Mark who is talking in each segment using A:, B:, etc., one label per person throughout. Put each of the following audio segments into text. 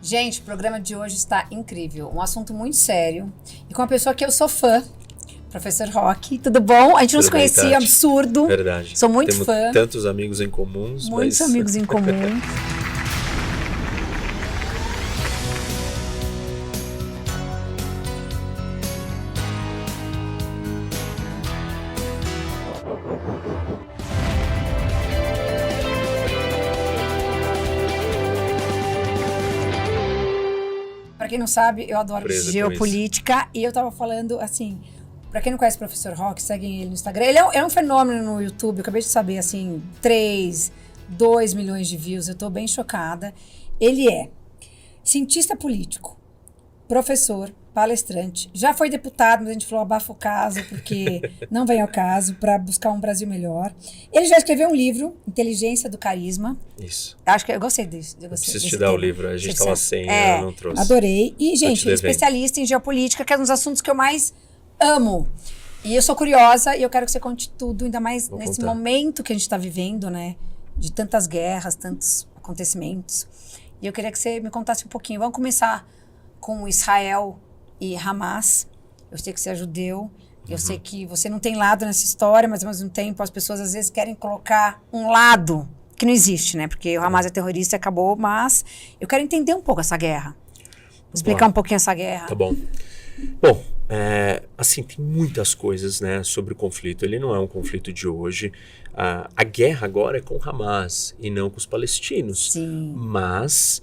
A: Gente, o programa de hoje está incrível. Um assunto muito sério. E com uma pessoa que eu sou fã, professor Roque. Tudo bom? A gente não se conhecia, absurdo.
B: Verdade.
A: Sou muito
B: Temos
A: fã.
B: Tantos amigos em comuns.
A: Muitos amigos em comum. Pra quem não sabe, eu adoro geopolítica e eu tava falando assim, pra quem não conhece o professor Roque, seguem ele no Instagram. Ele é um fenômeno no YouTube, eu acabei de saber, assim, 2 milhões de views, eu tô bem chocada. Ele é cientista político, professor, palestrante, já foi deputado, mas a gente falou abafa o caso, porque não vem ao caso, para buscar um Brasil melhor. Ele já escreveu um livro, Inteligência do Carisma.
B: Isso.
A: Acho que eu gostei disso.
B: Preciso te dar o livro, a gente estava sem, eu não trouxe.
A: Adorei. E, gente, ele é especialista em geopolítica, que é um dos assuntos que eu mais amo. E eu sou curiosa e eu quero que você conte tudo, ainda mais nesse momento que a gente está vivendo, né? De tantas guerras, tantos acontecimentos. E eu queria que você me contasse um pouquinho. Vamos começar com Israel e Hamas. Eu sei que você é judeu, eu sei que você não tem lado nessa história, mas ao mesmo tempo as pessoas às vezes querem colocar um lado que não existe, né? Porque o Hamas é terrorista e acabou, mas eu quero entender um pouco essa guerra. Explicar um pouquinho essa guerra.
B: Tá bom. Bom, assim, tem muitas coisas, né, sobre o conflito. Ele não é um conflito de hoje. A guerra agora é com Hamas e não com os palestinos.
A: Sim.
B: Mas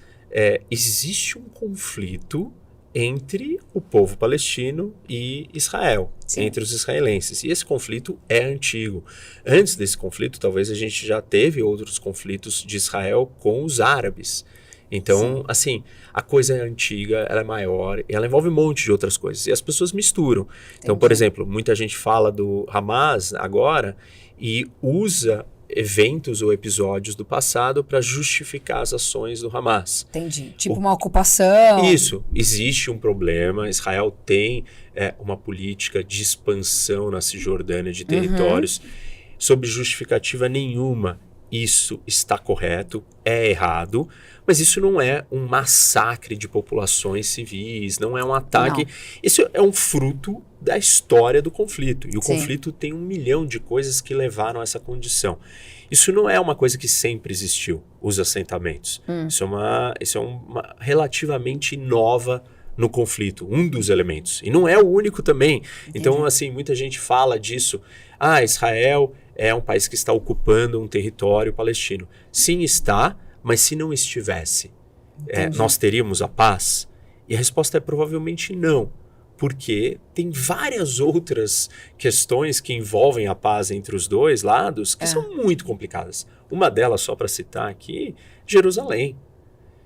B: existe um conflito entre o povo palestino e Israel, Sim. entre os israelenses. E esse conflito é antigo. Antes desse conflito, talvez a gente já teve outros conflitos de Israel com os árabes. Então, Sim. assim, a coisa é antiga, ela é maior, ela envolve um monte de outras coisas. E as pessoas misturam. Então, por exemplo, muita gente fala do Hamas agora e usa eventos ou episódios do passado para justificar as ações do Hamas.
A: Entendi. Tipo uma ocupação.
B: Isso. Existe um problema. Israel tem uma política de expansão na Cisjordânia de territórios. Sob justificativa nenhuma, isso está correto, é errado, mas isso não é um massacre de populações civis, não é um ataque. Não. Isso é um fruto da história do conflito. E o
A: Sim.
B: conflito tem 1 milhão de coisas que levaram a essa condição. Isso não é uma coisa que sempre existiu, os assentamentos. Isso é uma relativamente nova no conflito, um dos elementos. E não é o único também. Entendi. Então, assim, muita gente fala disso. Israel é um país que está ocupando um território palestino. Sim, está, mas se não estivesse, nós teríamos a paz? E a resposta é provavelmente não, porque tem várias outras questões que envolvem a paz entre os dois lados que são muito complicadas. Uma delas, só para citar aqui, Jerusalém.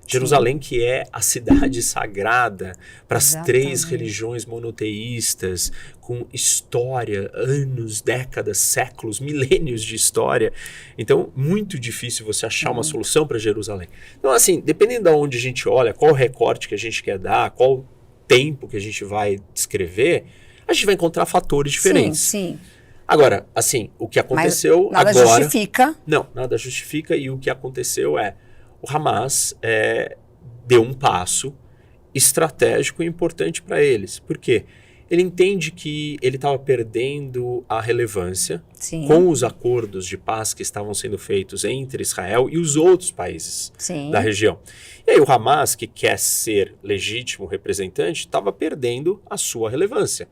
B: Jerusalém, que é a cidade sagrada para as 3 religiões monoteístas, com história, anos, décadas, séculos, milênios de história. Então, muito difícil você achar uma solução para Jerusalém. Então, assim, dependendo de onde a gente olha, qual o recorte que a gente quer dar, qual o tempo que a gente vai descrever, a gente vai encontrar fatores diferentes.
A: Sim.
B: Agora, assim, o que aconteceu
A: nada
B: agora...
A: Nada justifica.
B: Não, nada justifica, e o que aconteceu o Hamas deu um passo estratégico e importante para eles. Por quê? Ele entende que ele estava perdendo a relevância
A: Sim.
B: com os acordos de paz que estavam sendo feitos entre Israel e os outros países
A: Sim.
B: da região. E aí o Hamas, que quer ser legítimo representante, estava perdendo a sua relevância.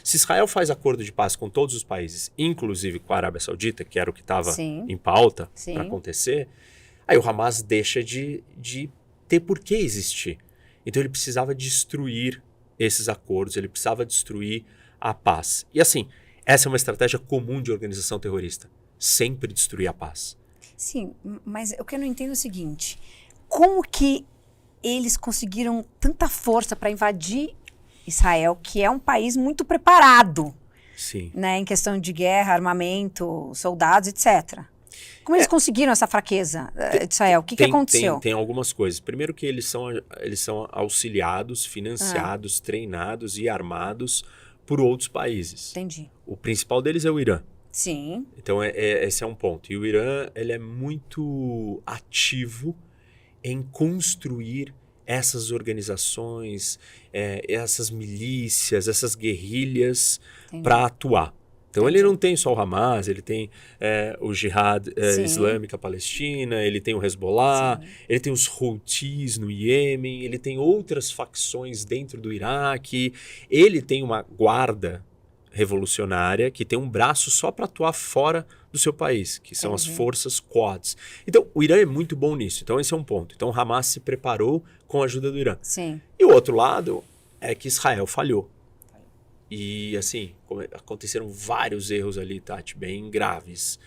B: Se Israel faz acordo de paz com todos os países, inclusive com a Arábia Saudita, que era o que estava em pauta para acontecer, aí o Hamas deixa de ter por que existir. Então ele precisava destruir esses acordos, ele precisava destruir a paz. E assim, essa é uma estratégia comum de organização terrorista. Sempre destruir a paz.
A: Sim, mas o que eu não entendo é o seguinte. Como que eles conseguiram tanta força para invadir Israel, que é um país muito preparado,
B: Sim.
A: né, em questão de guerra, armamento, soldados, etc. Como eles conseguiram essa fraqueza de Israel? O que aconteceu?
B: Tem algumas coisas. Primeiro que eles são auxiliados, financiados, treinados e armados por outros países.
A: Entendi.
B: O principal deles é o Irã.
A: Sim.
B: Então esse é um ponto. E o Irã ele é muito ativo em construir essas organizações, essas milícias, essas guerrilhas para atuar. Então ele não tem só o Hamas, ele tem o Jihad Islâmica Palestina, ele tem o Hezbollah, ele tem os Houthis no Iêmen, ele tem outras facções dentro do Iraque, ele tem uma guarda revolucionária que tem um braço só para atuar fora do seu país, que são as forças Quds. Então o Irã é muito bom nisso, então esse é um ponto. Então o Hamas se preparou com a ajuda do Irã.
A: Sim.
B: E o outro lado é que Israel falhou. E, assim, aconteceram vários erros ali, Tati, bem graves.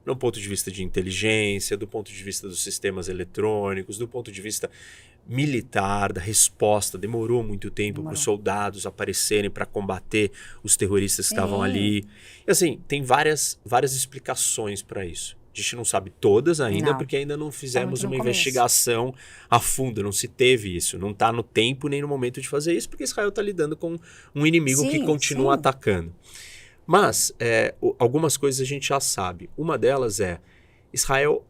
B: Do ponto de vista de inteligência, do ponto de vista dos sistemas eletrônicos, do ponto de vista militar, da resposta. Demorou muito tempo para os soldados aparecerem para combater os terroristas que estavam ali. E, assim, tem várias explicações para isso. A gente não sabe todas ainda, porque ainda não fizemos uma investigação a fundo, não se teve isso. Não está no tempo nem no momento de fazer isso, porque Israel está lidando com um inimigo que continua atacando. Mas algumas coisas a gente já sabe. Uma delas é, Israel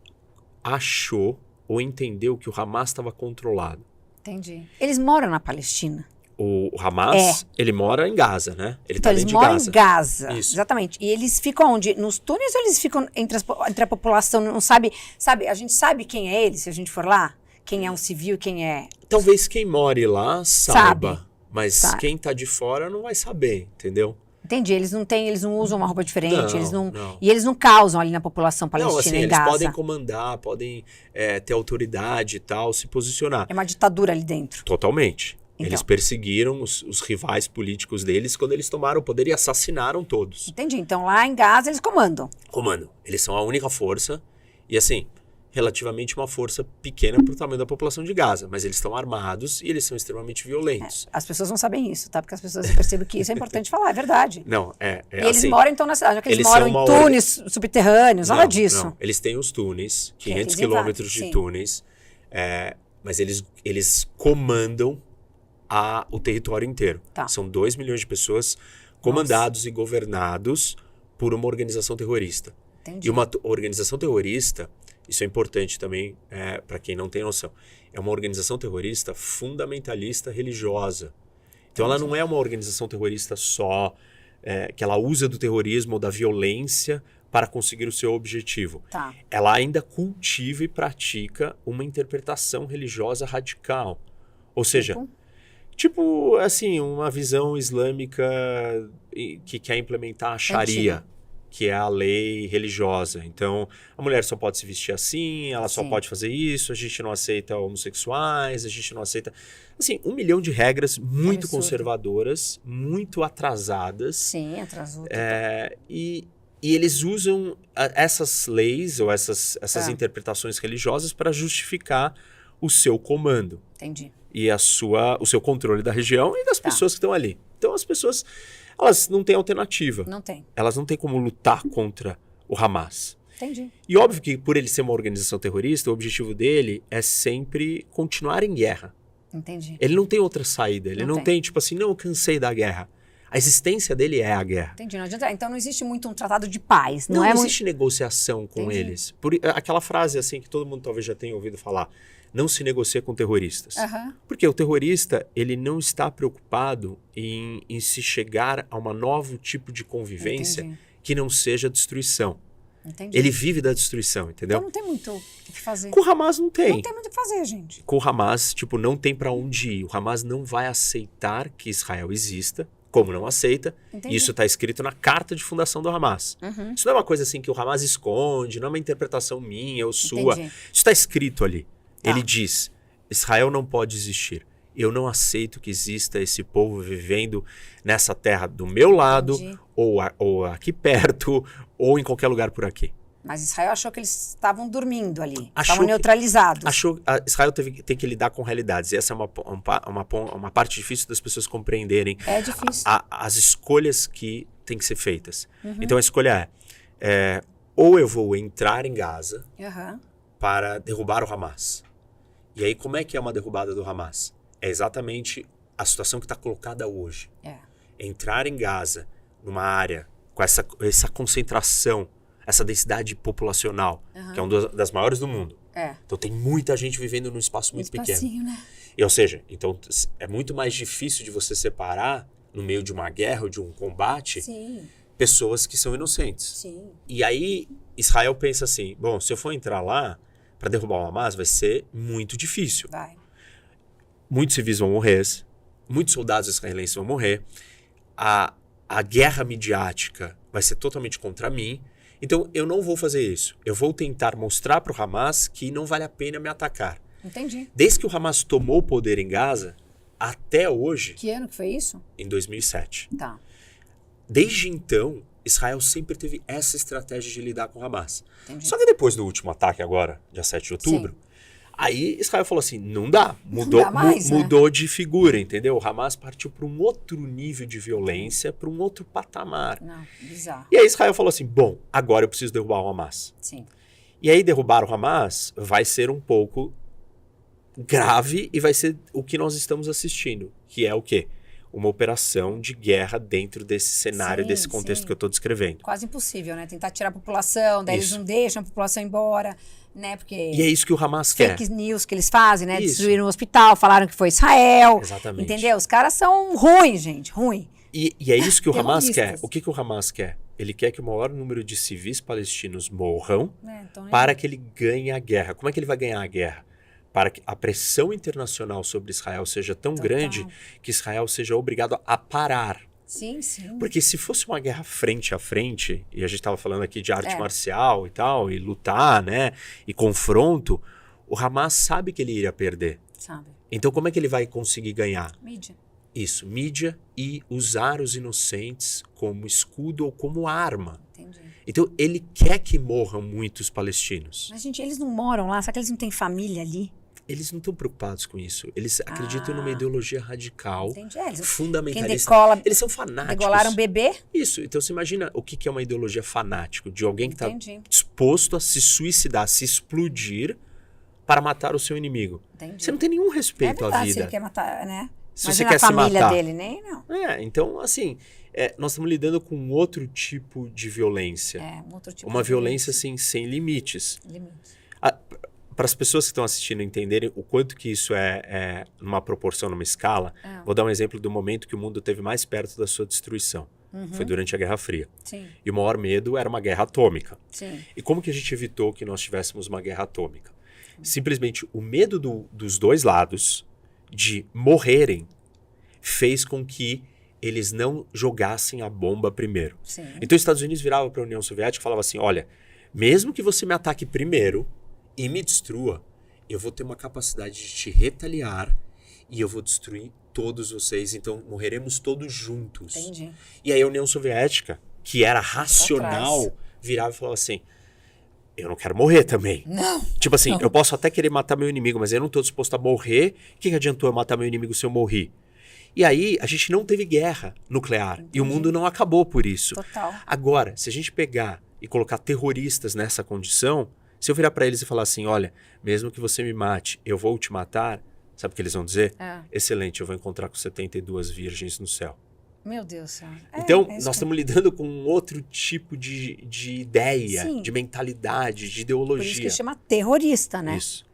B: achou ou entendeu que o Hamas estava controlado.
A: Entendi. Eles moram na Palestina.
B: O Hamas, ele mora em Gaza, né? Ele
A: então,
B: tá dentro
A: de Gaza. Eles moram em Gaza,
B: isso.
A: Exatamente. E eles ficam onde? Nos túneis ou eles ficam entre a população? Não sabe? A gente sabe quem é ele, se a gente for lá? Quem é um civil e quem é...
B: Talvez quem more lá saiba. Mas quem tá de fora não vai saber, entendeu?
A: Entendi. Eles não usam uma roupa diferente, e eles não causam ali na população palestina,
B: não, assim,
A: em
B: eles
A: Gaza.
B: Podem comandar, podem ter autoridade e tal, se posicionar.
A: É uma ditadura ali dentro.
B: Totalmente. Então. Eles perseguiram os rivais políticos deles quando eles tomaram o poder e assassinaram todos.
A: Entendi. Então lá em Gaza eles comandam.
B: Comandam. Eles são a única força e assim, relativamente uma força pequena para o tamanho da população de Gaza. Mas eles estão armados e eles são extremamente violentos.
A: As pessoas não sabem isso, tá? Porque as pessoas percebem que isso é importante falar, é verdade.
B: Não,
A: e eles moram então na cidade, não é que eles moram em túneis subterrâneos, nada disso.
B: Não. Eles têm os túneis, 500 quilômetros de túneis, mas eles comandam o território inteiro.
A: Tá.
B: São 2 milhões de pessoas comandados e governados por uma organização terrorista.
A: Entendi.
B: E uma organização terrorista, isso é importante também para quem não tem noção, é uma organização terrorista fundamentalista religiosa. Então ela não é uma organização terrorista só que ela usa do terrorismo ou da violência para conseguir o seu objetivo.
A: Tá.
B: Ela ainda cultiva e pratica uma interpretação religiosa radical. Ou seja... Tipo, assim, uma visão islâmica que quer implementar a Sharia, que é a lei religiosa. Então, a mulher só pode se vestir assim, ela só pode fazer isso, a gente não aceita homossexuais, a gente não aceita... Assim, 1 milhão de regras muito conservadoras, muito atrasadas.
A: Sim, atrasou.
B: E eles usam essas leis ou essas interpretações religiosas para justificar o seu comando.
A: Entendi.
B: E o seu controle da região e das pessoas que estão ali. Então as pessoas, elas não têm alternativa.
A: Não tem.
B: Elas não têm como lutar contra o Hamas.
A: Entendi.
B: E óbvio que por ele ser uma organização terrorista, o objetivo dele é sempre continuar em guerra.
A: Entendi.
B: Ele não tem outra saída. Ele não tem tipo assim, não, eu cansei da guerra. A existência dele é a guerra.
A: Entendi. Não adianta. Então não existe muito um tratado de paz.
B: Não existe negociação com eles. Aquela frase assim que todo mundo talvez já tenha ouvido falar. Não se negocia com terroristas. Porque o terrorista, ele não está preocupado em se chegar a um novo tipo de convivência que não seja destruição.
A: Entendi.
B: Ele vive da destruição, entendeu?
A: Então não tem muito o que fazer.
B: Com o Hamas não tem.
A: Não tem muito o que fazer, gente.
B: Com o Hamas, tipo, não tem para onde ir. O Hamas não vai aceitar que Israel exista, como não aceita.
A: Entendi.
B: Isso está escrito na carta de fundação do Hamas. Isso não é uma coisa assim que o Hamas esconde, não é uma interpretação minha ou sua. Isso está escrito ali. Ele diz, Israel não pode existir. Eu não aceito que exista esse povo vivendo nessa terra do meu lado, ou aqui perto, ou em qualquer lugar por aqui.
A: Mas Israel achou que eles estavam dormindo ali, estavam neutralizados.
B: Israel tem que lidar com realidades. E essa é uma parte difícil das pessoas compreenderem.
A: É difícil.
B: As escolhas que têm que ser feitas. Então a escolha é ou eu vou entrar em Gaza para derrubar o Hamas. E aí, como é que é uma derrubada do Hamas? É exatamente a situação que está colocada hoje. Entrar em Gaza, numa área com essa concentração, essa densidade populacional, que é uma das maiores do mundo. Então tem muita gente vivendo num espaço muito pequeno.
A: Né?
B: Ou seja, então é muito mais difícil de você separar, no meio de uma guerra ou de um combate, pessoas que são inocentes.
A: Sim.
B: E aí Israel pensa assim, bom, se eu for entrar lá para derrubar o Hamas, vai ser muito difícil.
A: Vai.
B: Muitos civis vão morrer, muitos soldados israelenses vão morrer, a guerra midiática vai ser totalmente contra mim, então eu não vou fazer isso. Eu vou tentar mostrar para o Hamas que não vale a pena me atacar.
A: Entendi.
B: Desde que o Hamas tomou o poder em Gaza, até hoje...
A: Que ano que foi isso?
B: Em 2007.
A: Tá.
B: Desde então, Israel sempre teve essa estratégia de lidar com o Hamas.
A: Entendi.
B: Só que depois do último ataque agora, dia 7 de outubro, aí Israel falou assim, não dá. Mudou de figura, entendeu? O Hamas partiu para um outro nível de violência, para um outro patamar.
A: Não, bizarro.
B: E aí Israel falou assim, bom, agora eu preciso derrubar o Hamas.
A: Sim.
B: E aí derrubar o Hamas vai ser um pouco grave e vai ser o que nós estamos assistindo, que é o quê? Uma operação de guerra dentro desse cenário, desse contexto que eu estou descrevendo.
A: Quase impossível, né? Tentar tirar a população, daí eles não deixam a população embora, né? Porque
B: e é isso que o Hamas quer.
A: Fake news que eles fazem, né? Destruíram o hospital, falaram que foi Israel.
B: Exatamente.
A: Entendeu? Os caras são ruins, gente, ruim.
B: E é isso que o Hamas quer. O que o Hamas quer? Ele quer que o maior número de civis palestinos morram para que ele ganhe a guerra. Como é que ele vai ganhar a guerra? Para que a pressão internacional sobre Israel seja tão grande que Israel seja obrigado a parar.
A: Sim, sim.
B: Porque se fosse uma guerra frente a frente, e a gente estava falando aqui de arte marcial e tal, e lutar, né, e confronto, o Hamas sabe que ele iria perder.
A: Sabe.
B: Então como é que ele vai conseguir ganhar?
A: Mídia.
B: Isso, mídia e usar os inocentes como escudo ou como arma.
A: Entendi.
B: Então ele quer que morram muitos palestinos.
A: Mas, gente, eles não moram lá? Será que eles não têm família ali?
B: Eles não estão preocupados com isso. Eles acreditam numa ideologia radical, fundamentalista. Eles são fanáticos.
A: Degolaram bebê?
B: Isso. Então você imagina o que é uma ideologia fanático, de alguém que está disposto a se suicidar, a se explodir para matar o seu inimigo.
A: Entendi.
B: Você não tem nenhum respeito à vida.
A: Se ele quer matar, né?
B: Se você quer se matar.
A: A família dele, nem não.
B: Então, assim, nós estamos lidando com um outro tipo de violência.
A: Um outro tipo
B: uma violência, assim, sem limites. Para as pessoas que estão assistindo entenderem o quanto que isso é numa proporção, numa escala, vou dar um exemplo do momento que o mundo esteve mais perto da sua destruição. Foi durante a Guerra Fria.
A: Sim.
B: E o maior medo era uma guerra atômica.
A: Sim.
B: E como que a gente evitou que nós tivéssemos uma guerra atômica? Simplesmente o medo dos dois lados de morrerem fez com que eles não jogassem a bomba primeiro.
A: Sim.
B: Então os Estados Unidos viravam para a União Soviética e falavam assim, olha, mesmo que você me ataque primeiro e me destrua, eu vou ter uma capacidade de te retaliar e eu vou destruir todos vocês, então morreremos todos juntos.
A: Entendi.
B: E aí a União Soviética, que era racional, virava e falava assim, eu não quero morrer também.
A: Não.
B: Tipo assim, eu posso até querer matar meu inimigo, mas eu não estou disposto a morrer. O que adiantou eu matar meu inimigo se eu morri? E aí, a gente não teve guerra nuclear. Entendi. E o mundo não acabou por isso.
A: Total.
B: Agora, se a gente pegar e colocar terroristas nessa condição, se eu virar para eles e falar assim, olha, mesmo que você me mate, eu vou te matar, sabe o que eles vão dizer? Excelente, eu vou encontrar com 72 virgens no céu.
A: Meu Deus, senhora.
B: Então, nós estamos lidando com um outro tipo de ideia, de mentalidade, de ideologia.
A: Por isso que chama terrorista, né?
B: Isso.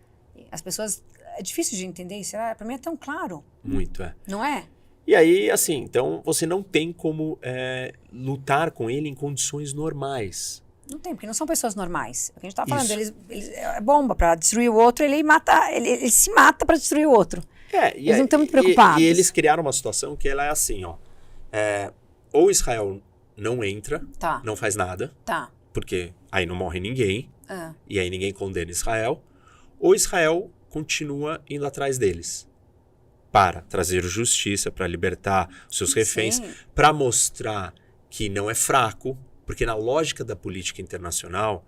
A: As pessoas... É difícil de entender isso. Para mim é tão claro.
B: Muito,
A: Não é?
B: E aí, assim, então você não tem como lutar com ele em condições normais.
A: Não tem, porque não são pessoas normais. O que a gente tá falando, eles é bomba para destruir o outro, ele mata, ele se mata para destruir o outro. Eles não estão muito preocupados.
B: E eles criaram uma situação que ela é assim, ó. Ou Israel não entra, não faz nada, porque aí não morre ninguém, e aí ninguém condena Israel, ou Israel continua indo atrás deles para trazer justiça, para libertar os seus reféns, para mostrar que não é fraco, porque na lógica da política internacional,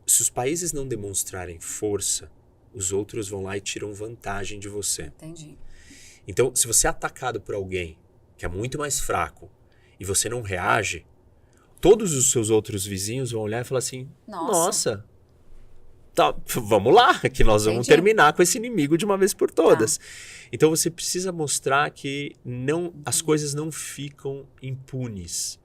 B: se os países não demonstrarem força, os outros vão lá e tiram vantagem de você.
A: Entendi.
B: Então, se você é atacado por alguém que é muito mais fraco e você não reage, todos os seus outros vizinhos vão olhar e falar assim, nossa, tá, vamos lá, que nós vamos terminar com esse inimigo de uma vez por todas. Então você precisa mostrar que as coisas não ficam impunes.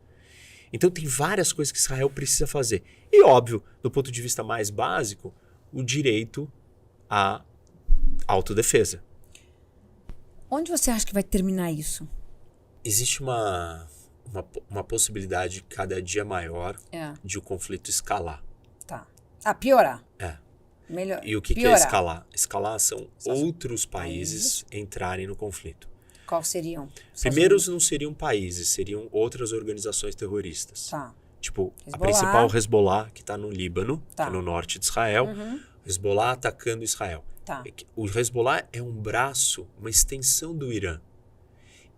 B: Então tem várias coisas que Israel precisa fazer. E óbvio, do ponto de vista mais básico, o direito à autodefesa.
A: Onde você acha que vai terminar isso?
B: Existe uma possibilidade cada dia maior de o conflito escalar.
A: Tá. Piorar.
B: Melhor. E o que é escalar? Escalar são outros países entrarem no conflito.
A: Quais seriam?
B: Primeiros não seriam países, seriam outras organizações terroristas.
A: Tá.
B: Tipo, Hezbollah. A principal Hezbollah, que está no Líbano, que é no norte de Israel. Hezbollah atacando Israel.
A: Tá.
B: O Hezbollah é um braço, uma extensão do Irã.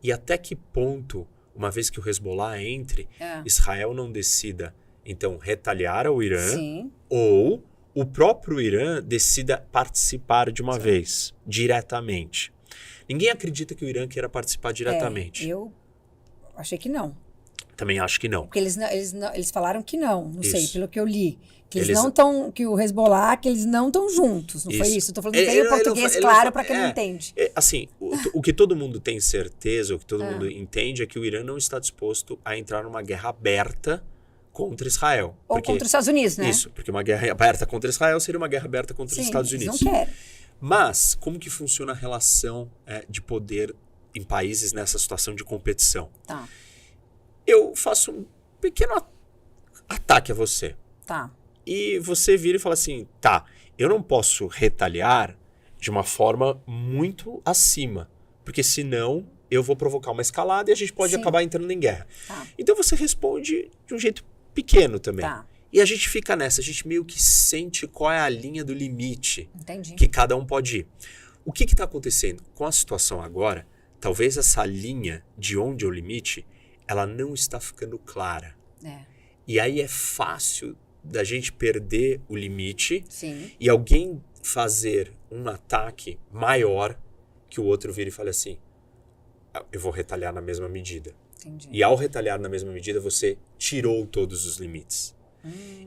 B: E até que ponto, uma vez que o Hezbollah entre, Israel não decida, então, retaliar ao Irã, ou o próprio Irã decida participar de uma vez, diretamente. Ninguém acredita que o Irã queira participar diretamente.
A: Eu achei que não.
B: Também acho que não.
A: Porque eles falaram que não sei, pelo que eu li. Que eles não estão, que o Hezbollah, que eles não estão juntos, não foi isso? Estou falando em português claro para quem não entende.
B: Assim, o que todo mundo tem certeza, o que todo mundo entende é que o Irã não está disposto a entrar numa guerra aberta contra Israel.
A: Ou contra os Estados Unidos, né?
B: Isso, porque uma guerra aberta contra Israel seria uma guerra aberta contra os Estados Unidos.
A: Não querem.
B: Mas, como que funciona a relação de poder em países nessa situação de competição?
A: Tá.
B: Eu faço um pequeno ataque a você.
A: Tá.
B: E você vira e fala assim, eu não posso retaliar de uma forma muito acima, porque senão eu vou provocar uma escalada e a gente pode acabar entrando em guerra.
A: Tá.
B: Então você responde de um jeito pequeno também.
A: Tá.
B: E a gente fica nessa, a gente meio que sente qual é a linha do limite
A: Entendi.
B: que cada um pode ir. O que está acontecendo? Com a situação agora, talvez essa linha de onde é o limite, ela não está ficando clara. E aí é fácil da gente perder o limite e alguém fazer um ataque maior que o outro vira e fale assim, eu vou retaliar na mesma medida.
A: Entendi.
B: E ao retaliar na mesma medida, você tirou todos os limites.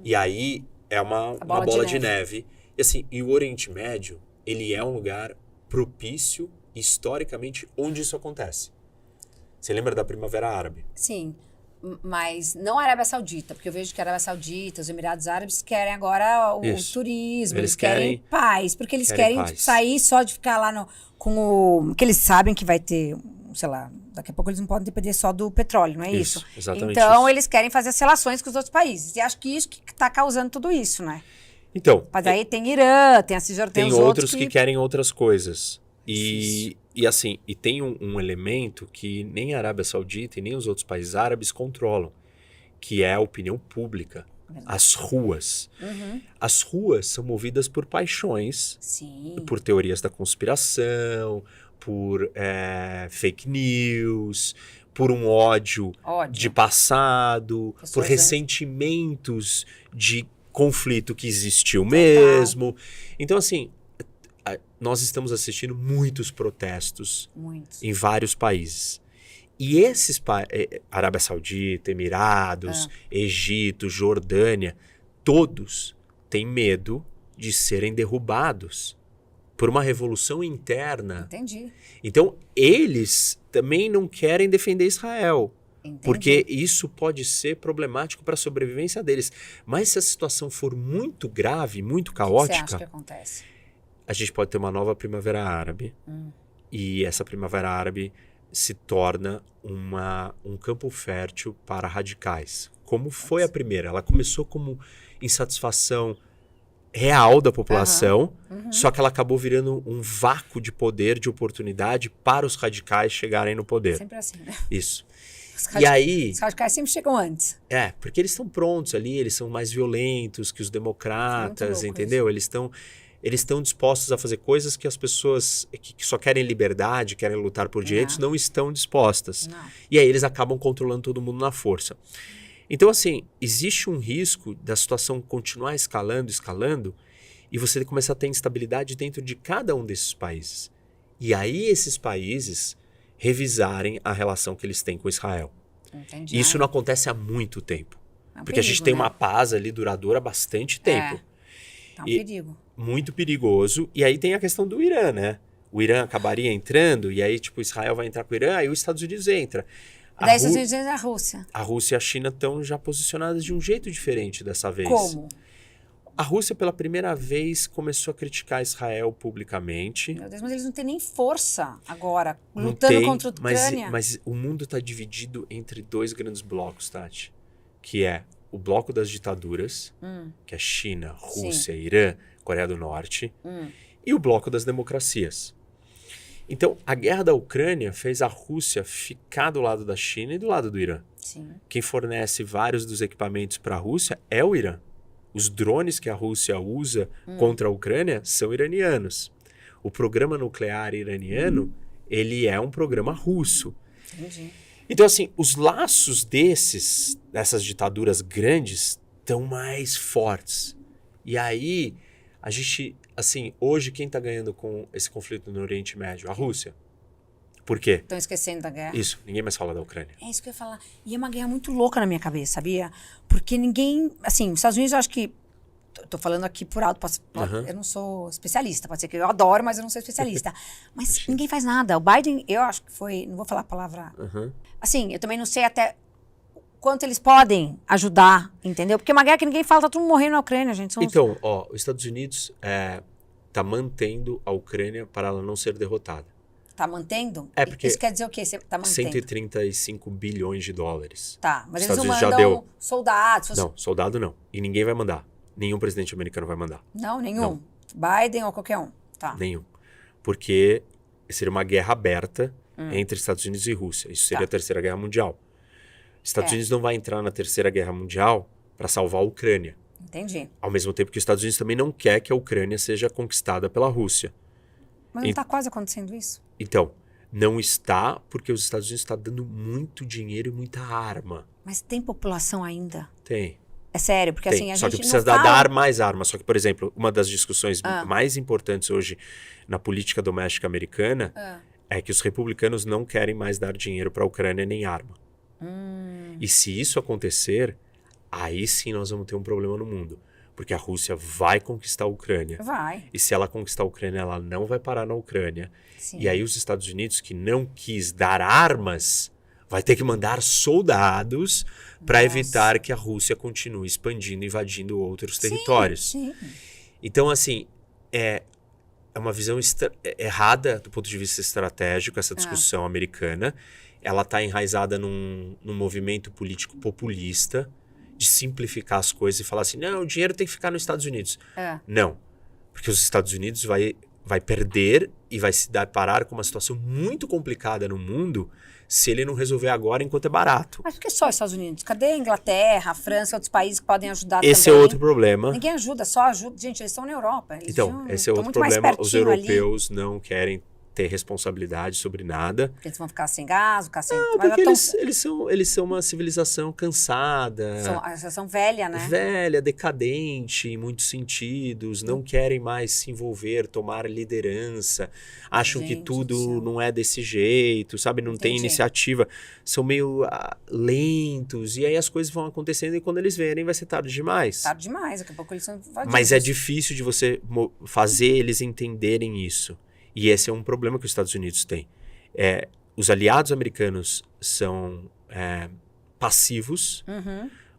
B: E aí é uma bola de neve. E assim, e o Oriente Médio, ele é um lugar propício, historicamente, onde isso acontece. Você lembra da Primavera Árabe?
A: Sim, mas não a Arábia Saudita, porque eu vejo que a Arábia Saudita, os Emirados Árabes querem agora o turismo, eles querem paz, porque eles querem tipo, sair só de ficar lá com o... que eles sabem que vai ter, sei lá, daqui a pouco eles não podem depender só do petróleo, não é isso?
B: Exatamente
A: então,
B: isso.
A: eles querem fazer as relações com os outros países. E acho que isso que está causando tudo isso, né?
B: Então...
A: Mas aí tem Irã, tem a Cisjordânia,
B: tem outros que querem outras coisas. E assim, e tem um elemento que nem a Arábia Saudita e nem os outros países árabes controlam, que é a opinião pública. As ruas. As ruas são movidas por paixões, por teorias da conspiração, por fake news, por um ódio de passado, por ressentimentos de conflito que existiu mesmo. Então, assim, nós estamos assistindo muitos protestos em vários países. E esses Arábia Saudita, Emirados, Egito, Jordânia, todos têm medo de serem derrubados por uma revolução interna.
A: Entendi.
B: Então, eles também não querem defender Israel.
A: Entendi.
B: Porque isso pode ser problemático para a sobrevivência deles. Mas se a situação for muito grave, muito caótica...
A: O que você acha que acontece?
B: A gente pode ter uma nova Primavera Árabe. E essa Primavera Árabe se torna um campo fértil para radicais. Como foi a primeira? Ela começou como insatisfação real da população, só que ela acabou virando um vácuo de poder, de oportunidade para os radicais chegarem no poder.
A: Sempre assim, né?
B: Isso. E aí...
A: Os radicais sempre chegam antes.
B: Porque eles estão prontos ali, eles são mais violentos que os democratas, entendeu? Eles estão dispostos a fazer coisas que as pessoas que só querem liberdade, querem lutar por direitos, não estão dispostas. E aí eles acabam controlando todo mundo na força. Então, assim, existe um risco da situação continuar escalando, e você começar a ter instabilidade dentro de cada um desses países. E aí esses países revisarem a relação que eles têm com Israel.
A: Entendi.
B: E isso não acontece há muito tempo. Porque a gente tem uma paz ali duradoura há bastante tempo.
A: É um perigo.
B: Muito perigoso. E aí tem a questão do Irã, né? O Irã acabaria entrando, e aí, tipo, Israel vai entrar com o Irã, aí os Estados Unidos entra.
A: Daí os Estados Unidos e a Rússia.
B: A Rússia e a China estão já posicionadas de um jeito diferente dessa vez.
A: Como?
B: a Rússia, pela primeira vez, começou a criticar Israel publicamente.
A: Meu Deus, mas eles não têm nem força agora, lutando contra a Ucrânia.
B: Mas o mundo está dividido entre 2 grandes blocos, Tati. Que é o bloco das ditaduras, que é China, Rússia, Irã, Coreia do Norte, e o bloco das democracias. Então, a guerra da Ucrânia fez a Rússia ficar do lado da China e do lado do Irã.
A: Sim.
B: Quem fornece vários dos equipamentos para a Rússia é o Irã. Os drones que a Rússia usa contra a Ucrânia são iranianos. O programa nuclear iraniano, ele é um programa russo.
A: Entendi.
B: Então, assim, os laços dessas ditaduras grandes estão mais fortes. E aí, a gente, assim, hoje quem está ganhando com esse conflito no Oriente Médio? A Rússia. Por quê?
A: Estão esquecendo da guerra.
B: Isso, ninguém mais fala da Ucrânia.
A: É isso que eu ia falar. E é uma guerra muito louca na minha cabeça, sabia? Porque ninguém, assim, os Estados Unidos eu acho que, tô falando aqui por alto, eu não sou especialista, pode ser que eu adoro, mas eu não sou especialista. Mas ninguém faz nada. O Biden, eu acho que foi, não vou falar a palavra... Assim, eu também não sei até quanto eles podem ajudar, entendeu? Porque é uma guerra que ninguém fala, tá todo mundo morrendo na Ucrânia, gente.
B: Então, os Estados Unidos tá mantendo a Ucrânia para ela não ser derrotada.
A: Tá mantendo?
B: Porque
A: isso quer dizer o quê? Você tá mantendo?
B: 135 bilhões de dólares.
A: Tá, mas
B: Estados
A: eles não
B: Unidos
A: mandam soldados.
B: Não, soldado não. E ninguém vai mandar. Nenhum presidente americano vai mandar.
A: Não, nenhum. Biden ou qualquer um. Tá.
B: Nenhum. Porque seria uma guerra aberta entre Estados Unidos e Rússia. Isso seria a Terceira Guerra Mundial. Estados Unidos não vai entrar na Terceira Guerra Mundial para salvar a Ucrânia.
A: Entendi.
B: Ao mesmo tempo que os Estados Unidos também não quer que a Ucrânia seja conquistada pela Rússia.
A: Mas não está quase acontecendo isso?
B: Então, não está porque os Estados Unidos estão dando muito dinheiro e muita arma.
A: Mas tem população ainda?
B: Tem.
A: É sério, porque
B: tem.
A: Assim, a
B: Só
A: gente
B: que precisa dar mais armas. Só que, por exemplo, uma das discussões mais importantes hoje na política doméstica americana é que os republicanos não querem mais dar dinheiro para a Ucrânia nem arma. E se isso acontecer, aí sim nós vamos ter um problema no mundo. Porque a Rússia vai conquistar a Ucrânia.
A: Vai.
B: E se ela conquistar a Ucrânia, ela não vai parar na Ucrânia.
A: Sim.
B: E aí os Estados Unidos, que não quis dar armas, vai ter que mandar soldados para evitar que a Rússia continue expandindo, invadindo outros territórios.
A: Sim.
B: Então, assim, é uma visão errada do ponto de vista estratégico, essa discussão americana. Ela está enraizada num movimento político populista, de simplificar as coisas e falar assim, não, o dinheiro tem que ficar nos Estados Unidos. Não, porque os Estados Unidos vai perder e vai se deparar com uma situação muito complicada no mundo se ele não resolver agora enquanto é barato.
A: Mas por que só os Estados Unidos? Cadê a Inglaterra, a França, outros países que podem ajudar
B: Esse
A: também?
B: É outro problema.
A: Ninguém ajuda, só ajuda. Gente, eles estão na Europa.
B: Então, esse é outro problema. Os europeus não querem ter responsabilidade sobre nada.
A: Porque eles vão ficar sem gás, ficar sem...
B: Não, porque eles são uma civilização cansada.
A: A civilização velha, né?
B: Velha, decadente em muitos sentidos. Não querem mais se envolver, tomar liderança. Acham que tudo não é desse jeito, sabe? Não tem iniciativa. São meio lentos. E aí as coisas vão acontecendo e quando eles verem vai ser tarde demais.
A: Tarde demais, daqui a pouco eles são invadidos.
B: Mas é difícil de você fazer eles entenderem isso. E esse é um problema que os Estados Unidos têm. Os aliados americanos são passivos,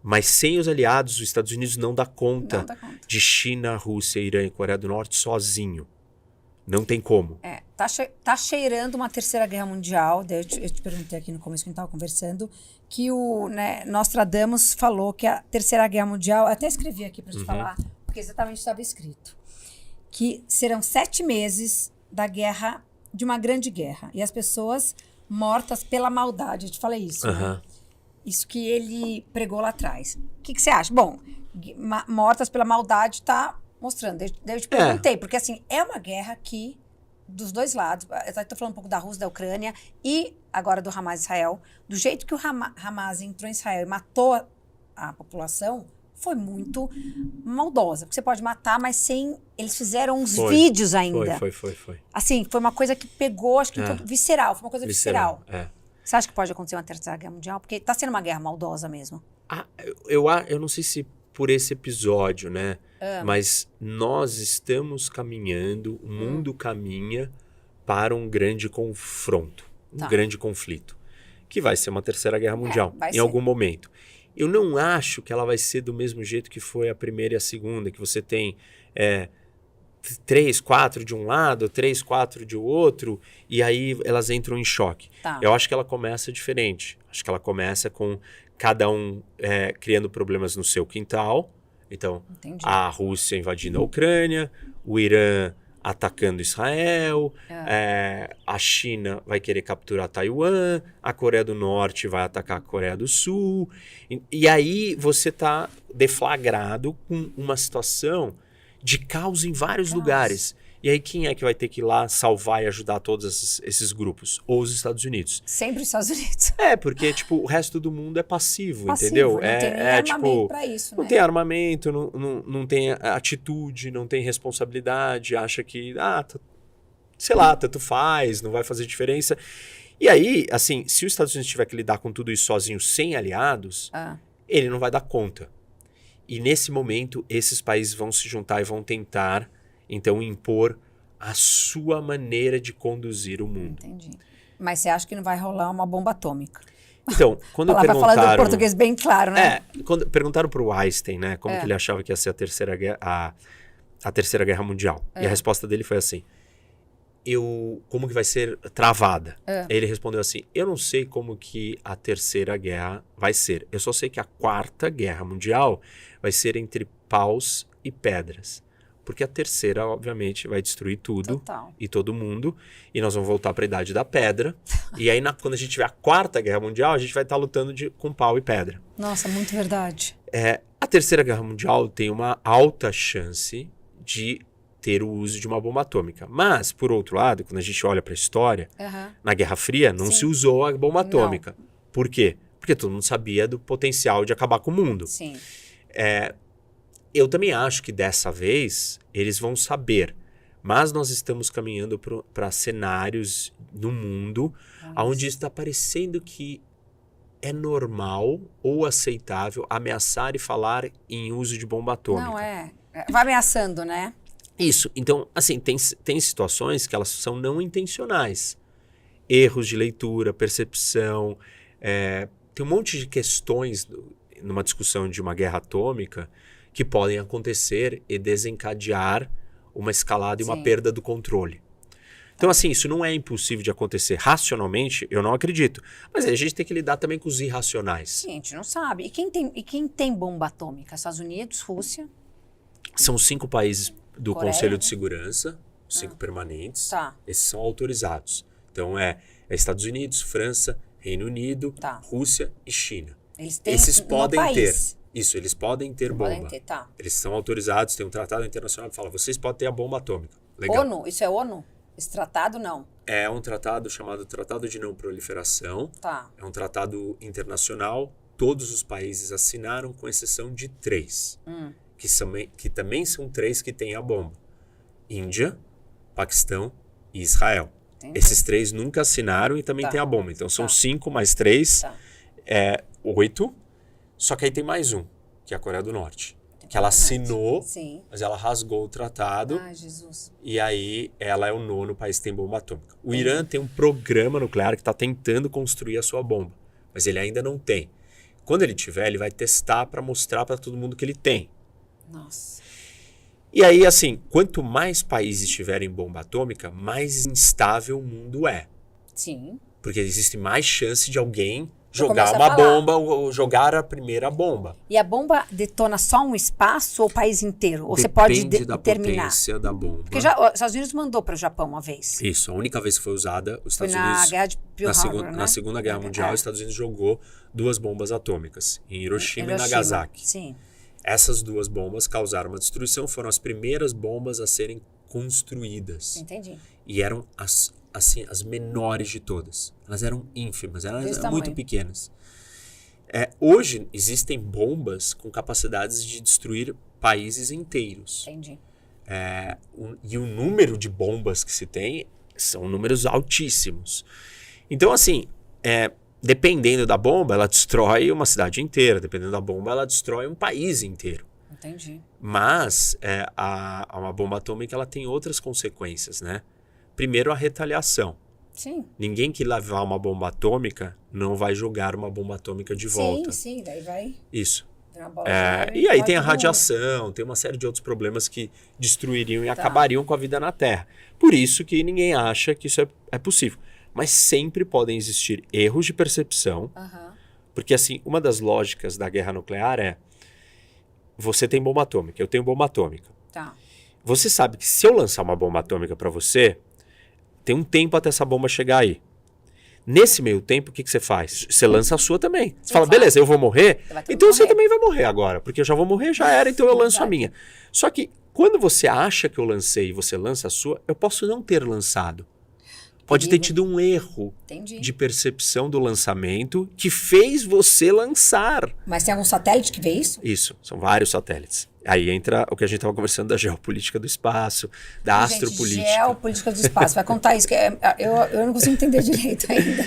B: mas sem os aliados, os Estados Unidos não dá conta de China, Rússia, Irã e Coreia do Norte sozinho. Não tem como.
A: Tá cheirando uma terceira guerra mundial. Daí eu te perguntei aqui no começo que a gente estava conversando, que o Nostradamus falou que a terceira guerra mundial, eu até escrevi aqui para te falar, porque exatamente estava escrito, que serão 7 meses da guerra, de uma grande guerra. E as pessoas mortas pela maldade. Eu te falei isso, né? Isso que ele pregou lá atrás. O que você acha? Bom, mortas pela maldade tá mostrando. Daí eu te perguntei, porque assim, é uma guerra que, dos dois lados, eu estou falando um pouco da Rússia, da Ucrânia, e agora do Hamas e Israel, do jeito que o Hamas entrou em Israel e matou a população, foi muito maldosa. Porque você pode matar, mas sem... Eles fizeram uns vídeos ainda.
B: Foi.
A: Assim, foi uma coisa que pegou, acho que visceral. Foi uma coisa visceral. Você acha que pode acontecer uma terceira guerra mundial? Porque tá sendo uma guerra maldosa mesmo.
B: Eu não sei se por esse episódio, né? Mas nós estamos caminhando, o mundo caminha para um grande confronto. Um grande conflito. Que vai ser uma terceira guerra mundial, em algum momento. Eu não acho que ela vai ser do mesmo jeito que foi a primeira e a segunda, que você tem 3, 4 de um lado, 3, 4 de outro, e aí elas entram em choque.
A: Tá.
B: Eu acho que ela começa diferente. Acho que ela começa com cada um criando problemas no seu quintal. Então,
A: Entendi.
B: a Rússia invadindo a Ucrânia, o Irã atacando Israel, a China vai querer capturar Taiwan, a Coreia do Norte vai atacar a Coreia do Sul. E aí você está deflagrado com uma situação de caos em vários lugares. E aí quem é que vai ter que ir lá salvar e ajudar todos esses grupos? Ou os Estados Unidos.
A: Sempre os Estados Unidos.
B: Porque tipo, o resto do mundo é passivo, entendeu?
A: Não tem nem armamento pra isso, né?
B: Não tem armamento, não tem atitude, não tem responsabilidade, acha que, sei lá, tanto faz, não vai fazer diferença. E aí, assim, se os Estados Unidos tiver que lidar com tudo isso sozinho, sem aliados, ele não vai dar conta. E nesse momento, esses países vão se juntar e vão tentar, então, impor a sua maneira de conduzir o mundo.
A: Entendi. Mas você acha que não vai rolar uma bomba atômica?
B: Então, quando perguntaram...
A: falando em português bem claro, né?
B: Quando perguntaram para o Einstein, né, como que ele achava que ia ser a Terceira Guerra Mundial. E a resposta dele foi assim, como que vai ser travada? Ele respondeu assim, eu não sei como que a Terceira Guerra vai ser. Eu só sei que a Quarta Guerra Mundial vai ser entre paus e pedras. Porque a terceira, obviamente, vai destruir tudo.
A: Total.
B: E todo mundo. E nós vamos voltar para a Idade da Pedra. E aí, quando a gente tiver a Quarta Guerra Mundial, a gente vai estar lutando com pau e pedra.
A: Nossa, muito verdade.
B: A Terceira Guerra Mundial tem uma alta chance de ter o uso de uma bomba atômica. Mas, por outro lado, quando a gente olha para a história, na Guerra Fria não se usou a bomba atômica. Não. Por quê? Porque todo mundo sabia do potencial de acabar com o mundo.
A: Sim.
B: Eu também acho que dessa vez eles vão saber, mas nós estamos caminhando para cenários no mundo onde está parecendo que é normal ou aceitável ameaçar e falar em uso de bomba atômica.
A: Não vai ameaçando, né?
B: Isso. Então, assim, tem situações que elas são não intencionais. Erros de leitura, percepção, tem um monte de questões numa discussão de uma guerra atômica que podem acontecer e desencadear uma escalada e uma perda do controle. Então, assim, isso não é impossível de acontecer racionalmente, eu não acredito. Mas aí a gente tem que lidar também com os irracionais.
A: Sim, a gente não sabe. E quem tem bomba atômica? Estados Unidos, Rússia?
B: São 5 países do
A: Coreia,
B: Conselho de Segurança, 5 permanentes.
A: Tá.
B: Esses são autorizados. Então, Estados Unidos, França, Reino Unido, Rússia e China. Esses podem ter. Isso, eles podem ter bomba.
A: Podem ter, tá.
B: Eles são autorizados, tem um tratado internacional que fala, vocês podem ter a bomba atômica. Legal.
A: ONU? Isso é ONU? Esse tratado, não?
B: É um tratado chamado Tratado de Não Proliferação.
A: Tá.
B: É um tratado internacional. Todos os países assinaram, com exceção de 3. Que também são 3 que têm a bomba. Índia, Paquistão e Israel. Entendi. Esses 3 nunca assinaram e também têm a bomba. Então, são 5 mais 3, 8. Só que aí tem mais um, que é a Coreia do Norte. Que ela assinou, mas ela rasgou o tratado.
A: Ai, Jesus.
B: E aí ela é o 9º país que tem bomba atômica. O Irã tem um programa nuclear que está tentando construir a sua bomba. Mas ele ainda não tem. Quando ele tiver, ele vai testar para mostrar para todo mundo que ele tem.
A: Nossa.
B: E aí, assim, quanto mais países tiverem bomba atômica, mais instável o mundo é.
A: Sim.
B: Porque existe mais chance de alguém jogar uma bomba ou jogar a primeira bomba.
A: E a bomba detona só um espaço ou o país inteiro? Ou
B: Depende
A: você pode
B: da
A: determinar?
B: potência da bomba.
A: Porque os Estados Unidos mandou para o Japão uma vez.
B: Isso, a única vez que foi usada, os Estados
A: Foi na
B: Unidos...
A: Guerra de Pearl Harbor, né?
B: Na Segunda Guerra Mundial, os Estados Unidos jogou 2 bombas atômicas, em Hiroshima e Nagasaki.
A: Sim.
B: Essas 2 bombas causaram uma destruição, foram as primeiras bombas a serem construídas.
A: Entendi.
B: E eram as menores de todas. Elas eram ínfimas, elas eram muito pequenas. Hoje, existem bombas com capacidades de destruir países inteiros.
A: Entendi.
B: E o número de bombas que se tem são números altíssimos. Então, assim, dependendo da bomba, ela destrói uma cidade inteira. Dependendo da bomba, ela destrói um país inteiro.
A: Entendi.
B: Mas uma bomba atômica ela tem outras consequências, né? Primeiro, a retaliação.
A: Sim.
B: Ninguém que levar uma bomba atômica não vai jogar uma bomba atômica de volta.
A: Sim, daí vai...
B: Isso.
A: E
B: aí tem a radiação, tem uma série de outros problemas que destruiriam e acabariam com a vida na Terra. Por isso que ninguém acha que isso é possível. Mas sempre podem existir erros de percepção, porque assim, uma das lógicas da guerra nuclear é: você tem bomba atômica, eu tenho bomba atômica.
A: Tá.
B: Você sabe que se eu lançar uma bomba atômica para você, tem um tempo até essa bomba chegar aí. Nesse meio tempo, o que você faz? Você lança a sua também. Você fala, beleza, eu vou morrer, então você também vai morrer agora, porque eu já vou morrer, já era, então eu lanço a minha. Só que quando você acha que eu lancei e você lança a sua, eu posso não ter lançado. Pode ter tido um erro de percepção do lançamento que fez você lançar.
A: Mas tem algum satélite que vê isso?
B: Isso, são vários satélites. Aí entra o que a gente estava conversando da geopolítica do espaço, da astropolítica.
A: Geopolítica do espaço, vai contar isso, que eu não consigo entender direito ainda.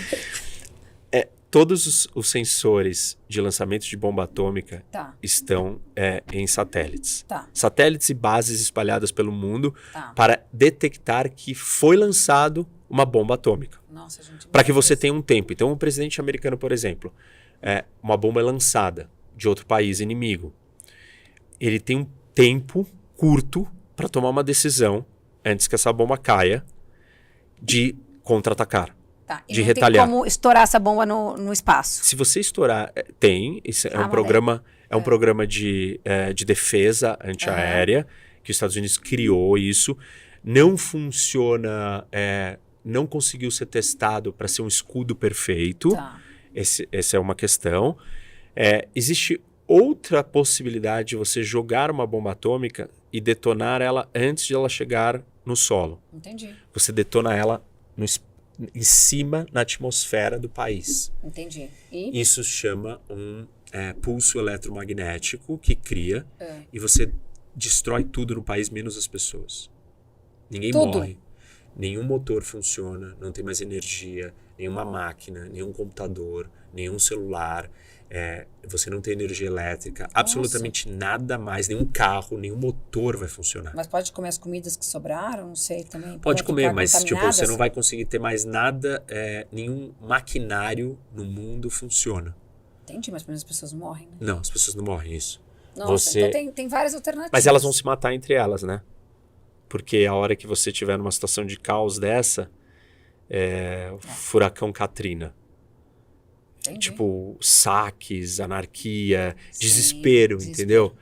B: Todos os sensores de lançamento de bomba atômica estão em satélites. Satélites e bases espalhadas pelo mundo para detectar que foi lançado uma bomba atômica. Para que você tenha um tempo. Então, o presidente americano, por exemplo, uma bomba é lançada de outro país inimigo. Ele tem um tempo curto para tomar uma decisão antes que essa bomba caia de contra-atacar. De retaliar.
A: Tem como estourar essa bomba no espaço?
B: Se você estourar, tem. Isso é um programa, um programa de defesa antiaérea que os Estados Unidos criou isso. Não funciona, não conseguiu ser testado para ser um escudo perfeito. Essa é uma questão. Existe outra possibilidade de você jogar uma bomba atômica e detonar ela antes de ela chegar no solo.
A: Entendi.
B: Você detona ela em cima na atmosfera do país.
A: Entendi.
B: Isso chama um pulso eletromagnético que cria e você destrói tudo no país, menos as pessoas. Ninguém morre. Nenhum motor funciona, não tem mais energia, nenhuma máquina, nenhum computador, nenhum celular. Você não tem energia elétrica, absolutamente nada mais, nenhum carro, nenhum motor vai funcionar.
A: Mas pode comer as comidas que sobraram? Não sei também.
B: Pode comer, mas você não vai conseguir ter mais nada, nenhum maquinário no mundo funciona.
A: Entendi, mas as pessoas morrem, né?
B: Não, as pessoas não morrem, isso.
A: Nossa, então tem várias alternativas.
B: Mas elas vão se matar entre elas, né? Porque a hora que você tiver numa situação de caos dessa, furacão Katrina.
A: Entendi.
B: Tipo, saques, anarquia, desespero, entendeu?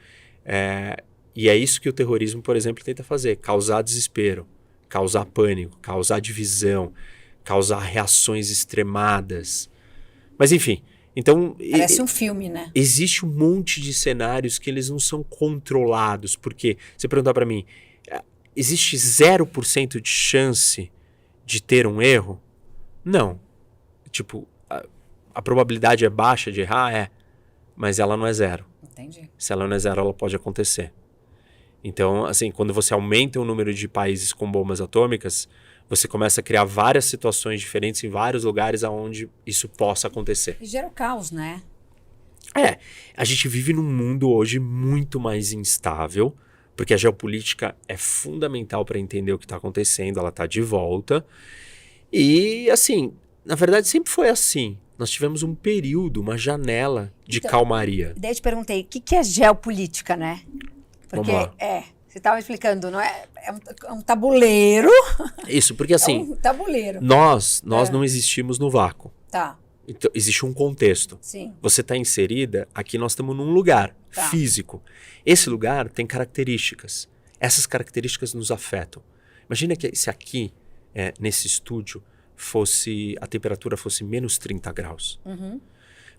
B: E é isso que o terrorismo, por exemplo, tenta fazer. Causar desespero, causar pânico, causar divisão, causar reações extremadas. Mas enfim, então...
A: Parece um filme, né?
B: Existe um monte de cenários que eles não são controlados. Porque, você perguntar pra mim, existe 0% de chance de ter um erro? Não. Tipo... A probabilidade é baixa de errar? Mas ela não é zero.
A: Entendi.
B: Se ela não é zero, ela pode acontecer. Então, assim, quando você aumenta o número de países com bombas atômicas, você começa a criar várias situações diferentes em vários lugares onde isso possa acontecer.
A: E gera o caos, né?
B: A gente vive num mundo hoje muito mais instável, porque a geopolítica é fundamental para entender o que está acontecendo, ela está de volta. E, assim, na verdade sempre foi assim. Nós tivemos um período, uma janela de calmaria.
A: Daí eu te perguntei, o que é geopolítica, né? Porque, você estava explicando, não é um tabuleiro.
B: Isso, porque assim...
A: É um tabuleiro.
B: Nós não existimos no vácuo.
A: Tá.
B: Então, existe um contexto.
A: Sim.
B: Você está inserida, aqui nós estamos num lugar físico. Esse lugar tem características. Essas características nos afetam. Imagina que se aqui, nesse estúdio, a temperatura fosse menos 30 graus.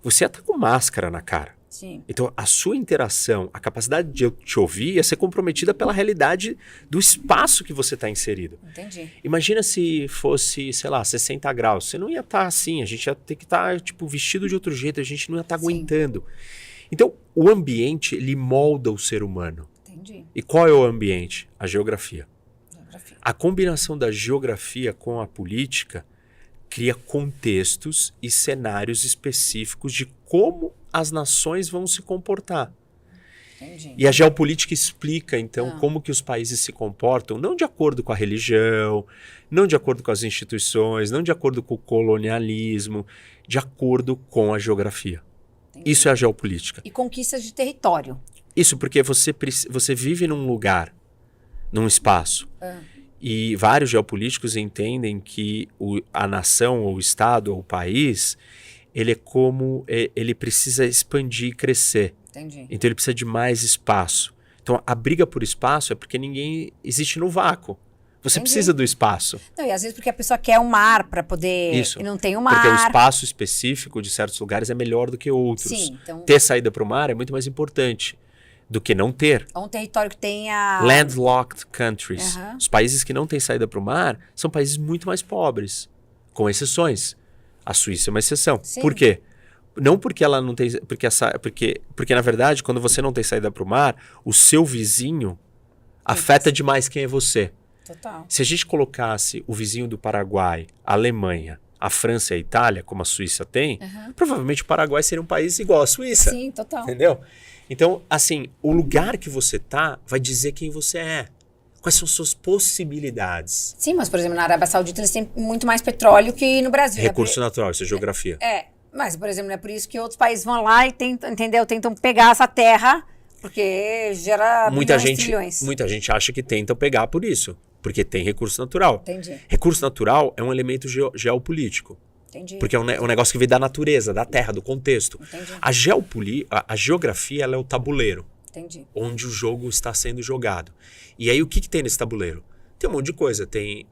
B: Você ia estar com máscara na cara.
A: Sim.
B: Então, a sua interação, a capacidade de eu te ouvir ia ser comprometida pela realidade do espaço que você está inserido.
A: Entendi.
B: Imagina se fosse, sei lá, 60 graus. Você não ia estar assim, a gente ia ter que estar vestido de outro jeito, a gente não ia estar aguentando. Então, o ambiente, ele molda o ser humano.
A: Entendi.
B: E qual é o ambiente? A geografia. A combinação da geografia com a política cria contextos e cenários específicos de como as nações vão se comportar.
A: Entendi.
B: E a geopolítica explica, então, como que os países se comportam, não de acordo com a religião, não de acordo com as instituições, não de acordo com o colonialismo, de acordo com a geografia. Entendi. Isso é a geopolítica.
A: E conquistas de território.
B: Isso, porque você vive num lugar, num espaço, e vários geopolíticos entendem que a nação, ou o Estado, ou o país, ele precisa expandir e crescer.
A: Entendi.
B: Então ele precisa de mais espaço. Então a briga por espaço é porque ninguém existe no vácuo. Você precisa do espaço.
A: Não, e às vezes porque a pessoa quer um mar para poder...
B: Isso.
A: E não tem um mar.
B: Porque o espaço específico de certos lugares é melhor do que outros.
A: Sim, então...
B: Ter saída para o mar é muito mais importante do que não ter.
A: É um território que tenha...
B: Landlocked countries. Os países que não têm saída para o mar são países muito mais pobres, com exceções. A Suíça é uma exceção.
A: Sim.
B: Por quê? Não porque ela não tem... Porque, na verdade, quando você não tem saída para o mar, o seu vizinho afeta demais quem é você.
A: Total.
B: Se a gente colocasse o vizinho do Paraguai, a Alemanha, a França e a Itália, como a Suíça tem, provavelmente o Paraguai seria um país igual à Suíça.
A: Sim, total.
B: Entendeu? Então, assim, o lugar que você tá vai dizer quem você é. Quais são suas possibilidades.
A: Sim, mas, por exemplo, na Arábia Saudita eles têm muito mais petróleo que no Brasil.
B: Recurso natural, isso é geografia.
A: Mas, por exemplo, não é por isso que outros países vão lá e tentam pegar essa terra, porque gera trilhões.
B: Muita gente acha que tentam pegar por isso, porque tem recurso natural.
A: Entendi.
B: Recurso natural é um elemento geopolítico.
A: Entendi.
B: Porque é um negócio que vem da natureza, da terra, do contexto.
A: Entendi.
B: A geografia ela é o tabuleiro.
A: Entendi.
B: Onde o jogo está sendo jogado. E aí o que tem nesse tabuleiro? Tem um monte de coisa. Tem,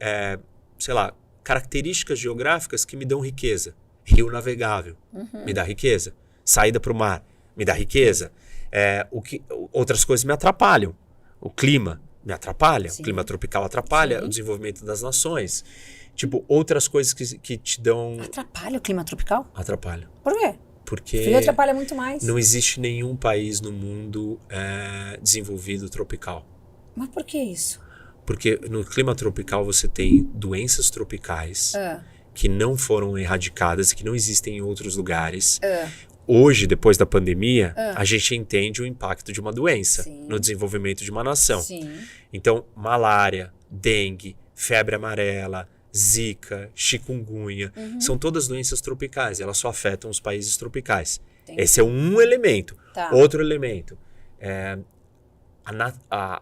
B: características geográficas que me dão riqueza. Rio navegável, me dá riqueza. Saída para o mar, me dá riqueza. Outras coisas me atrapalham. O clima me atrapalha. Sim. O clima tropical atrapalha. Sim. O desenvolvimento das nações. Tipo, outras coisas que te dão...
A: Atrapalha o clima tropical?
B: Atrapalha.
A: Por quê?
B: Porque...
A: O frio atrapalha muito mais.
B: Não existe nenhum país no mundo desenvolvido tropical.
A: Mas por que isso?
B: Porque no clima tropical você tem doenças tropicais que não foram erradicadas, que não existem em outros lugares. Hoje, depois da pandemia, a gente entende o impacto de uma doença no desenvolvimento de uma nação.
A: Sim.
B: Então, malária, dengue, febre amarela, zika, chikungunya, são todas doenças tropicais. Elas só afetam os países tropicais. Entendi. Esse é um elemento.
A: Tá.
B: Outro elemento.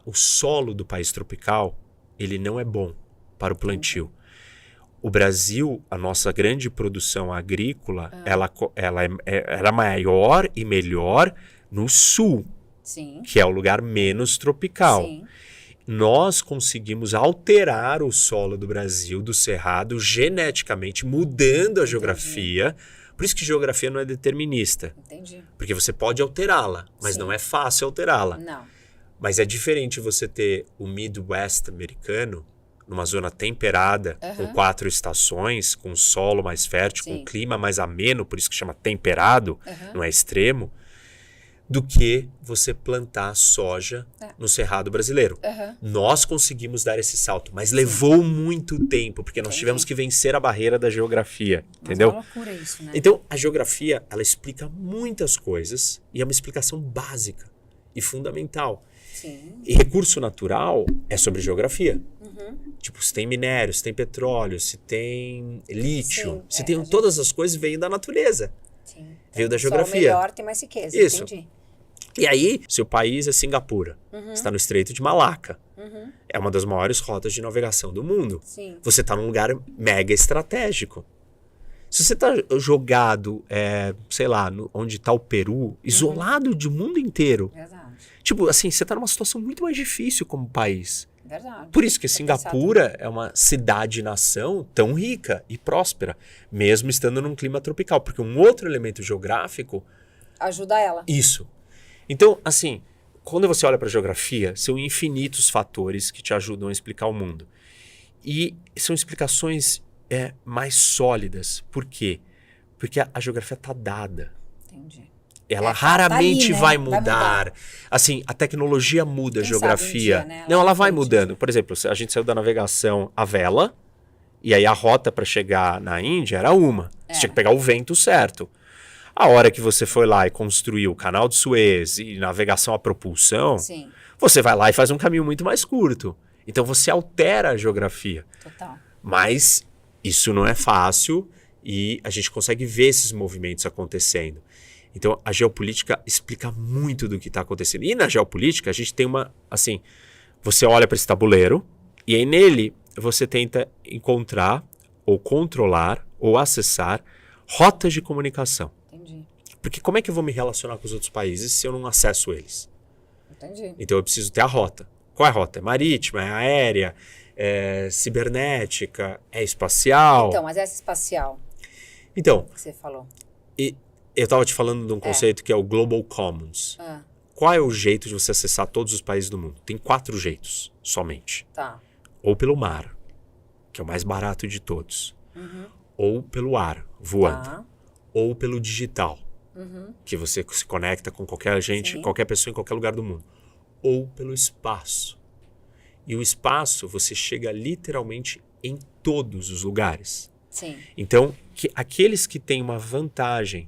B: O solo do país tropical, ele não é bom para o plantio. O Brasil, a nossa grande produção agrícola, ela era maior e melhor no sul, que é o lugar menos tropical.
A: Sim.
B: Nós conseguimos alterar o solo do Brasil, do Cerrado, geneticamente, mudando a geografia. Por isso que geografia não é determinista.
A: Entendi.
B: Porque você pode alterá-la, mas não é fácil alterá-la.
A: Não.
B: Mas é diferente você ter o Midwest americano, numa zona temperada, com 4 estações, com solo mais fértil, com clima mais ameno, por isso que chama temperado, não é extremo, do que você plantar soja no Cerrado brasileiro. Nós conseguimos dar esse salto, mas levou muito tempo, porque nós tivemos que vencer a barreira da geografia, entendeu?
A: É uma loucura isso, né?
B: Então, a geografia, ela explica muitas coisas, e é uma explicação básica e fundamental.
A: Sim.
B: E recurso natural é sobre geografia. Tipo, se tem minério, se tem petróleo, se tem lítio, se tem todas as coisas veio da natureza.
A: Sim.
B: Veio da geografia.
A: Melhor, tem mais riqueza.
B: Isso.
A: Entendi.
B: E aí, seu país é Singapura. Está no Estreito de Malaca. É uma das maiores rotas de navegação do mundo.
A: Sim.
B: Você está num lugar mega estratégico. Se você está jogado, onde está o Peru, isolado do mundo inteiro.
A: Verdade.
B: Tipo, assim, você está numa situação muito mais difícil como país.
A: Verdade.
B: Por isso que Singapura é uma cidade-nação tão rica e próspera, mesmo estando num clima tropical. Porque um outro elemento geográfico...
A: ajuda ela.
B: Isso. Então, assim, quando você olha para a geografia, são infinitos fatores que te ajudam a explicar o mundo. E são explicações mais sólidas. Por quê? Porque a geografia está dada.
A: Entendi.
B: Ela raramente
A: tá ali, né?
B: vai mudar. Assim, a tecnologia muda a geografia.
A: Sabe um dia, né?
B: Não, ela vai mudando. Por exemplo, a gente saiu da navegação à vela, e aí a rota para chegar na Índia era uma. Você tinha que pegar o vento certo. A hora que você foi lá e construiu o canal de Suez e navegação a propulsão,
A: Sim.
B: Você vai lá e faz um caminho muito mais curto. Então você altera a geografia.
A: Total.
B: Mas isso não é fácil e a gente consegue ver esses movimentos acontecendo. Então a geopolítica explica muito do que está acontecendo. E na geopolítica a gente tem assim, você olha para esse tabuleiro e aí nele você tenta encontrar ou controlar ou acessar rotas de comunicação.
A: Entendi.
B: Porque como é que eu vou me relacionar com os outros países se eu não acesso eles?
A: Entendi.
B: Então eu preciso ter a rota. Qual é a rota? É marítima, é aérea, é cibernética, é espacial.
A: Então, mas essa espacial
B: Então,
A: que você falou.
B: eu estava te falando de um conceito que é o Global Commons. Qual é o jeito de você acessar todos os países do mundo? Tem 4 jeitos somente.
A: Tá.
B: Ou pelo mar, que é o mais barato de todos. Ou pelo ar, voando.
A: Tá.
B: Ou pelo digital, que você se conecta com qualquer gente,
A: Sim.
B: qualquer pessoa em qualquer lugar do mundo. Ou pelo espaço. E o espaço, você chega literalmente em todos os lugares.
A: Sim.
B: Então, aqueles que têm uma vantagem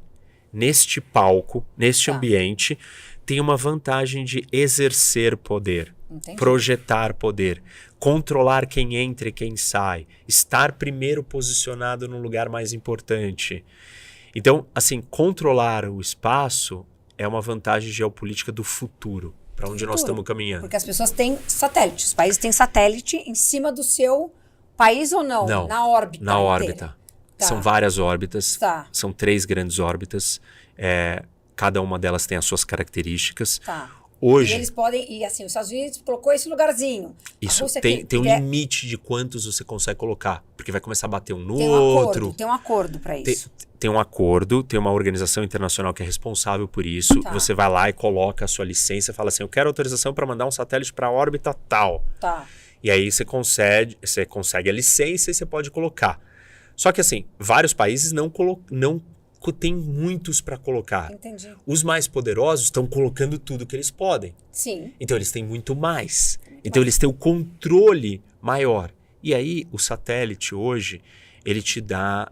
B: neste palco, neste ambiente, têm uma vantagem de exercer poder, projetar poder, controlar quem entra e quem sai, estar primeiro posicionado no lugar mais importante. Então, assim, controlar o espaço é uma vantagem geopolítica do futuro, para onde nós estamos caminhando.
A: Porque as pessoas têm satélite, os países têm satélite em cima do seu país ou não?
B: Não,
A: na órbita.
B: Na órbita.
A: Tá.
B: São várias órbitas,
A: Tá.
B: São 3 grandes órbitas, cada uma delas tem as suas características.
A: Tá.
B: Hoje,
A: e eles podem, e assim, os Estados Unidos colocou esse lugarzinho.
B: Isso, tem um limite de quantos você consegue colocar, porque vai começar a bater um no outro.
A: Tem um acordo para isso.
B: Tem um acordo, tem uma organização internacional que é responsável por isso.
A: Tá.
B: Você vai lá e coloca a sua licença e fala assim, eu quero autorização para mandar um satélite para a órbita tal.
A: Tá.
B: E aí você consegue a licença e você pode colocar. Só que assim, vários países não tem muitos para colocar.
A: Entendi.
B: Os mais poderosos estão colocando tudo que eles podem.
A: Sim.
B: Então eles têm muito mais. Então eles têm o controle maior. E aí o satélite hoje, ele te dá...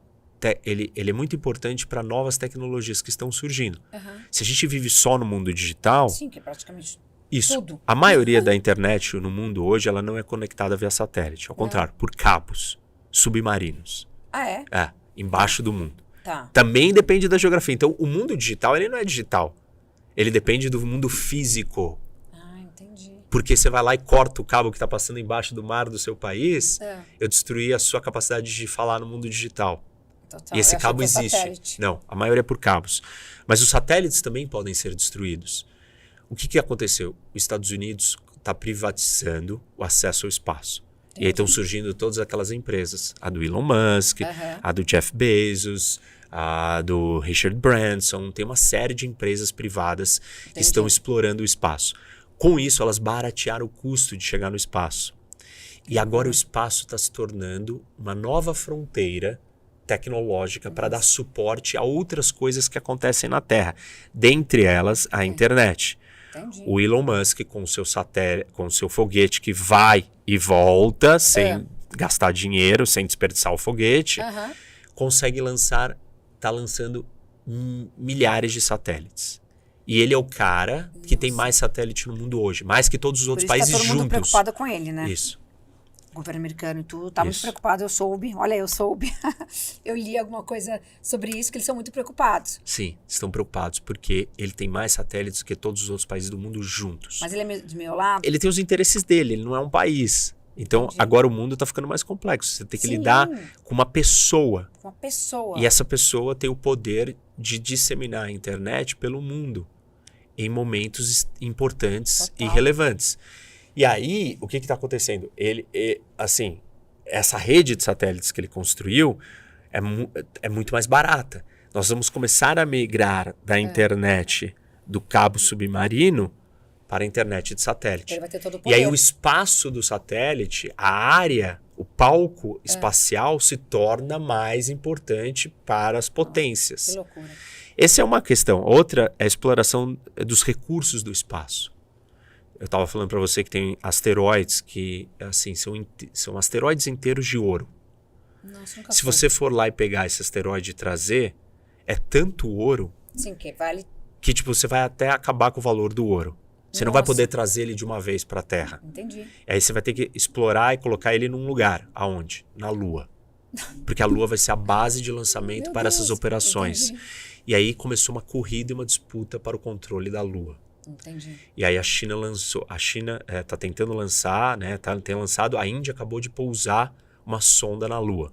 B: Ele é muito importante para novas tecnologias que estão surgindo. Se a gente vive só no mundo digital...
A: Sim, que é praticamente
B: isso.
A: Tudo.
B: A maioria da internet no mundo hoje, ela não é conectada via satélite. Ao contrário, por cabos submarinos.
A: Ah, é?
B: Embaixo do mundo.
A: Tá.
B: Também depende da geografia. Então, o mundo digital, ele não é digital. Ele depende do mundo físico.
A: Ah, entendi.
B: Porque você vai lá e corta o cabo que está passando embaixo do mar do seu país, eu destruí a sua capacidade de falar no mundo digital.
A: Total.
B: E esse cabo existe. Não, a maioria é por cabos. Mas os satélites também podem ser destruídos. O que aconteceu? Os Estados Unidos está privatizando o acesso ao espaço. E aí estão surgindo todas aquelas empresas. A do Elon Musk, a do Jeff Bezos, a do Richard Branson. Tem uma série de empresas privadas que estão explorando o espaço. Com isso, elas baratearam o custo de chegar no espaço. E agora o espaço está se tornando uma nova fronteira tecnológica para dar suporte a outras coisas que acontecem na Terra. Dentre elas, a internet.
A: Entendi.
B: O Elon Musk, com o seu satélite, com o seu foguete que vai e volta sem gastar dinheiro, sem desperdiçar o foguete, consegue está lançando milhares de satélites. E ele é o cara que tem mais satélite no mundo hoje, mais que todos os outros países juntos.
A: Todo mundo preocupado com ele, né?
B: Isso.
A: O governo americano e tudo, tá muito preocupado, eu soube. Olha, eu soube. Eu li alguma coisa sobre isso, que eles são muito preocupados.
B: Sim, estão preocupados porque ele tem mais satélites que todos os outros países do mundo juntos.
A: Mas ele é de meio lado?
B: Ele tem os interesses dele, ele não é um país. Então, agora o mundo está ficando mais complexo. Você tem que lidar com uma pessoa.
A: Com uma pessoa.
B: E essa pessoa tem o poder de disseminar a internet pelo mundo em momentos importantes e relevantes. E aí, o que está acontecendo? Assim, essa rede de satélites que ele construiu é muito mais barata. Nós vamos começar a migrar da internet do cabo submarino para a internet de satélite.
A: Ele vai ter todo o poder.
B: E aí o espaço do satélite, a área, o palco espacial se torna mais importante para as potências.
A: Que loucura.
B: Essa é uma questão. Outra é a exploração dos recursos do espaço. Eu estava falando para você que tem asteroides que assim, são asteroides inteiros de ouro.
A: Nossa, nunca
B: Se você for lá e pegar esse asteroide e trazer, é tanto ouro
A: Sim, que vale...
B: Que, tipo, você vai até acabar com o valor do ouro. Você não vai poder trazer ele de uma vez para a Terra.
A: Entendi.
B: Aí você vai ter que explorar e colocar ele num lugar. Aonde? Na Lua. Porque a Lua vai ser a base de lançamento para essas operações.
A: Entendi.
B: E aí começou uma corrida e uma disputa para o controle da Lua.
A: Entendi.
B: E aí a China lançou, tá tentando lançar, né? Tem lançado, a Índia acabou de pousar uma sonda na Lua.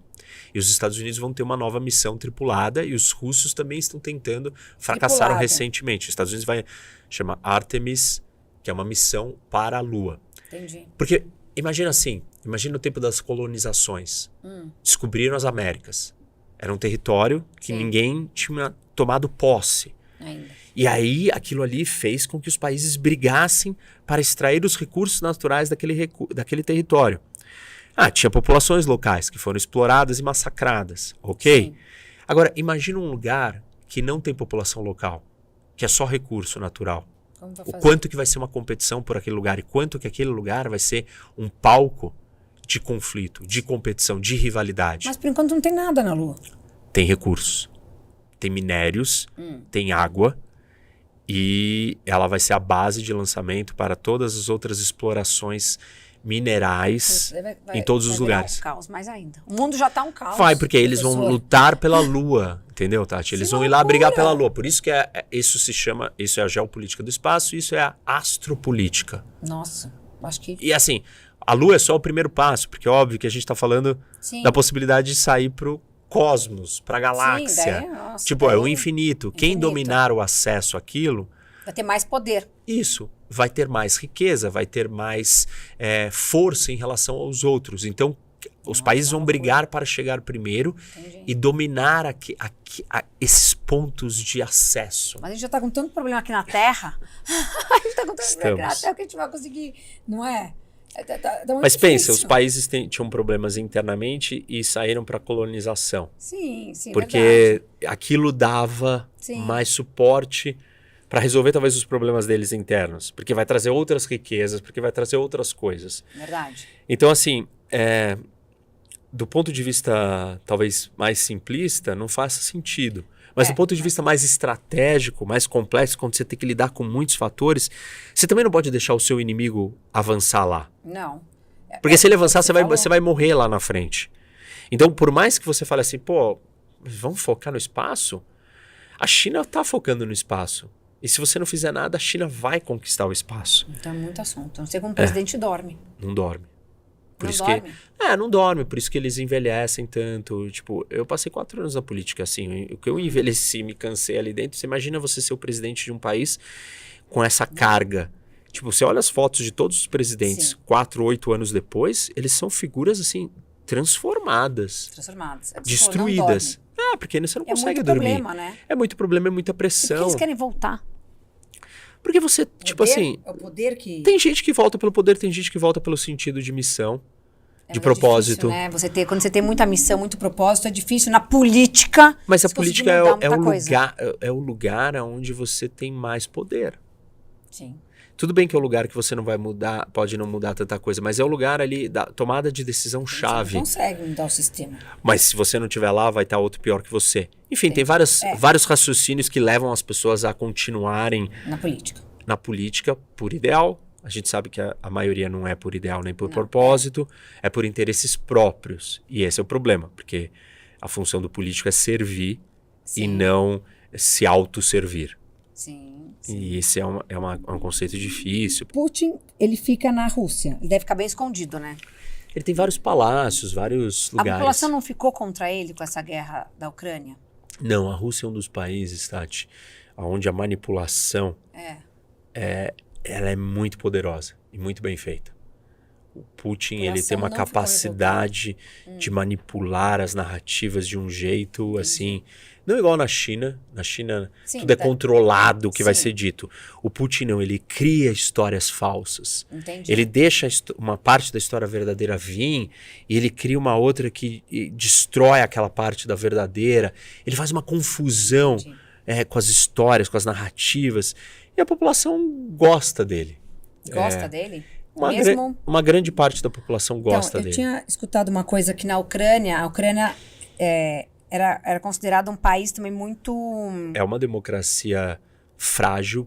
B: E os Estados Unidos vão ter uma nova missão tripulada e os russos também estão tentando, fracassaram recentemente. Os Estados Unidos vai chamar Artemis, que é uma missão para a Lua.
A: Entendi.
B: Porque imagina o tempo das colonizações. Descobriram as Américas. Era um território que ninguém tinha tomado posse.
A: Ainda.
B: E aí aquilo ali fez com que os países brigassem para extrair os recursos naturais daquele território. Tinha populações locais que foram exploradas e massacradas, ok?
A: Sim.
B: Agora, imagina um lugar que não tem população local, que é só recurso natural. O quanto que vai ser uma competição por aquele lugar e quanto que aquele lugar vai ser um palco de conflito, de competição, de rivalidade.
A: Mas por enquanto não tem nada na Lua.
B: Tem recursos, tem minérios, tem água e ela vai ser a base de lançamento para todas as outras explorações minerais em todos os lugares.
A: Um caos mais ainda. O mundo já está um caos.
B: Vai, porque eles vão lutar pela Lua, entendeu, Tati? Eles vão ir lá brigar pela Lua. Por isso que isso é a geopolítica do espaço, isso é a astropolítica.
A: Nossa, acho que...
B: E assim, a Lua é só o primeiro passo, porque é óbvio que a gente está falando da possibilidade de sair pro cosmos, pra galáxia. É o infinito. Quem dominar o acesso àquilo...
A: vai ter mais poder.
B: Isso. Vai ter mais riqueza, vai ter mais força em relação aos outros. Então, os países vão brigar para chegar primeiro e dominar esses pontos de acesso.
A: Mas a gente já está com tanto problema aqui na Terra. A gente está com tanto problema aqui na Terra que a gente vai conseguir, não é?
B: Mas pensa, os países tinham problemas internamente e saíram para a colonização.
A: Sim,
B: porque aquilo dava mais suporte para resolver talvez os problemas deles internos, porque vai trazer outras riquezas, porque vai trazer outras coisas.
A: Verdade.
B: Então, assim, do ponto de vista talvez mais simplista, não faça sentido. Mas do ponto de vista mais estratégico, mais complexo, quando você tem que lidar com muitos fatores, você também não pode deixar o seu inimigo avançar lá.
A: Não.
B: Porque se ele avançar, você vai morrer lá na frente. Então, por mais que você fale assim, vamos focar no espaço, a China está focando no espaço. E se você não fizer nada, a China vai conquistar o espaço.
A: Então é muito assunto. Não sei como o presidente dorme.
B: Não dorme. Não dorme. Por isso que eles envelhecem tanto. Tipo, eu passei 4 anos na política, assim. O que eu envelheci, me cansei ali dentro. Você imagina você ser o presidente de um país com essa carga. Tipo, você olha as fotos de todos os presidentes 4, 8 anos depois, eles são figuras, assim, transformadas. Destruídas. Porque você não consegue dormir. É muito problema, né? É muito problema, é muita pressão.
A: Porque eles querem voltar.
B: Porque você, tipo assim...
A: É o poder que...
B: Tem gente que volta pelo poder, tem gente que volta pelo sentido de missão, de propósito.
A: Difícil, né? Quando você tem muita missão, muito propósito, é difícil. Na política...
B: Mas a política é o lugar onde você tem mais poder.
A: Sim.
B: Tudo bem que é o lugar que você não vai mudar, pode não mudar tanta coisa, mas é o lugar ali da tomada de decisão chave.
A: Você não consegue mudar o sistema.
B: Mas se você não estiver lá, vai estar outro pior que você. Enfim, tem vários raciocínios que levam as pessoas a continuarem na política por ideal. A gente sabe que a maioria não é por ideal nem por propósito, é por interesses próprios. E esse é o problema, porque a função do político é servir e não se autosservir.
A: Sim.
B: E esse é um conceito difícil.
A: Putin, ele fica na Rússia. Ele deve ficar bem escondido, né?
B: Ele tem vários palácios, vários lugares.
A: A população não ficou contra ele com essa guerra da Ucrânia?
B: Não, a Rússia é um dos países, Tati, onde a manipulação ela é muito poderosa e muito bem feita. O Putin, ele tem uma capacidade de manipular as narrativas de um jeito, assim... Não igual na China. Na China, tudo é controlado o que vai ser dito. O Putin não, ele cria histórias falsas.
A: Entendi.
B: Ele deixa uma parte da história verdadeira vir e ele cria uma outra que destrói aquela parte da verdadeira. Ele faz uma confusão com as histórias, com as narrativas. E a população gosta dele.
A: Gosta dele?
B: Uma grande parte da população gosta dele.
A: Eu tinha escutado uma coisa que na Ucrânia, a Ucrânia era considerado um país também muito...
B: É uma democracia frágil,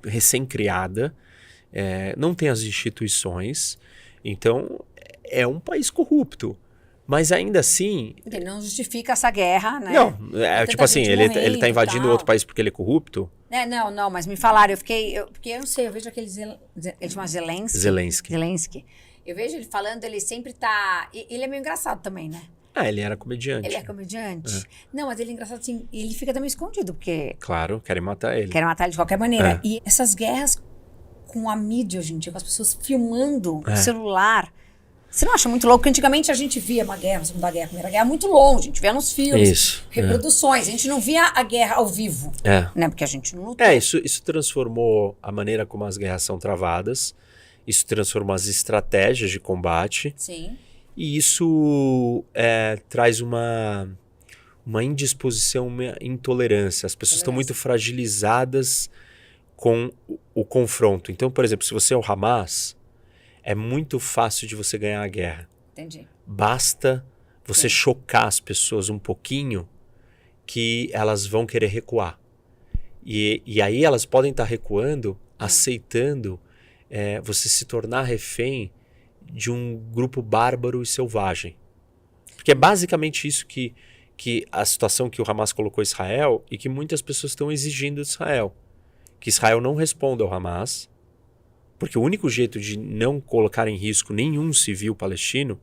B: recém-criada, não tem as instituições, então é um país corrupto. Mas ainda assim...
A: Ele não justifica essa guerra, né?
B: Não, tipo assim, ele tá invadindo outro país porque ele é corrupto?
A: Não, mas me falaram, porque eu não sei, eu vejo aquele, ele chama Zelensky. Eu vejo ele falando, ele sempre tá, ele é meio engraçado também, né?
B: Ele era comediante.
A: Ele é comediante? Não, mas ele é engraçado assim, ele fica também escondido, porque...
B: Claro, querem matar ele.
A: Querem matar ele de qualquer maneira. E essas guerras com a mídia hoje em dia, com as pessoas filmando o celular... Você não acha muito louco? Porque antigamente a gente via uma guerra, uma Segunda Guerra, Primeira Guerra muito longe. A gente via nos filmes, reproduções. A gente não via a guerra ao vivo, né? Porque a gente não lutou.
B: Isso transformou a maneira como as guerras são travadas. Isso transformou as estratégias de combate.
A: Sim.
B: E isso traz uma indisposição, uma intolerância. As pessoas estão muito fragilizadas com o confronto. Então, por exemplo, se você é o Hamas... É muito fácil de você ganhar a guerra.
A: Entendi.
B: Basta você chocar as pessoas um pouquinho que elas vão querer recuar. E aí elas podem estar recuando, aceitando você se tornar refém de um grupo bárbaro e selvagem. Porque é basicamente isso que a situação que o Hamas colocou Israel e que muitas pessoas estão exigindo de Israel. Que Israel não responda ao Hamas, porque o único jeito de não colocar em risco nenhum civil palestino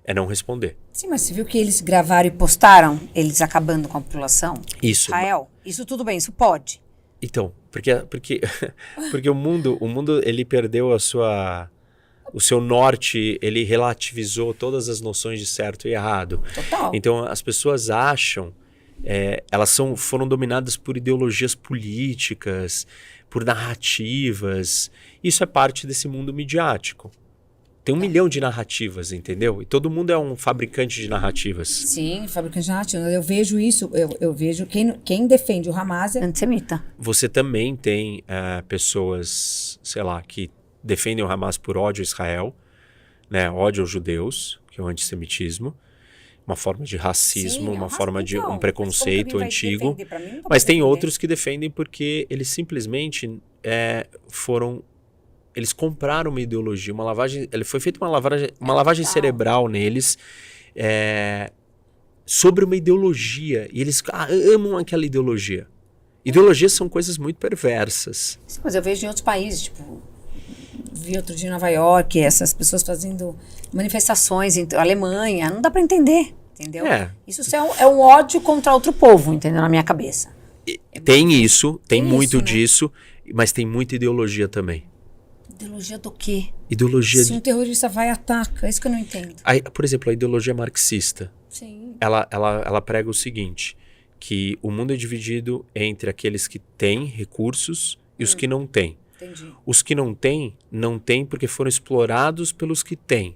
B: é não responder.
A: Sim, mas você viu que eles gravaram e postaram eles acabando com a população?
B: Isso.
A: Israel? Isso tudo bem, isso pode?
B: Então, porque o mundo ele perdeu o seu norte, ele relativizou todas as noções de certo e errado.
A: Total.
B: Então as pessoas acham, elas foram dominadas por ideologias políticas, por narrativas. Isso é parte desse mundo midiático. Tem 1 milhão de narrativas, entendeu? E todo mundo é um fabricante de narrativas.
A: Sim, fabricante de narrativas. Eu vejo isso, eu vejo quem defende o Hamas é antissemita.
B: Você também tem pessoas, sei lá, que defendem o Hamas por ódio a Israel, né? Ódio aos judeus, que é o antissemitismo. Uma forma de racismo, uma forma de um preconceito antigo. Mas tem outros que defendem porque eles simplesmente eles compraram uma ideologia, uma lavagem. Foi feita uma lavagem cerebral neles sobre uma ideologia. E eles amam aquela ideologia. Ideologias são coisas muito perversas.
A: Sim, mas eu vejo em outros países, tipo, vi outro dia em Nova York, essas pessoas fazendo manifestações em Alemanha, não dá pra entender, entendeu? Isso é um ódio contra outro povo, entendeu? Na minha cabeça.
B: Tem isso, tem muito
A: isso, né?
B: disso, mas tem muita ideologia também.
A: Ideologia do quê?
B: Ideologia
A: Se um terrorista vai e ataca, é isso que eu não entendo.
B: Por exemplo, a ideologia marxista.
A: Sim.
B: Ela prega o seguinte, que o mundo é dividido entre aqueles que têm recursos e os que não têm.
A: Entendi.
B: Os que não têm porque foram explorados pelos que têm.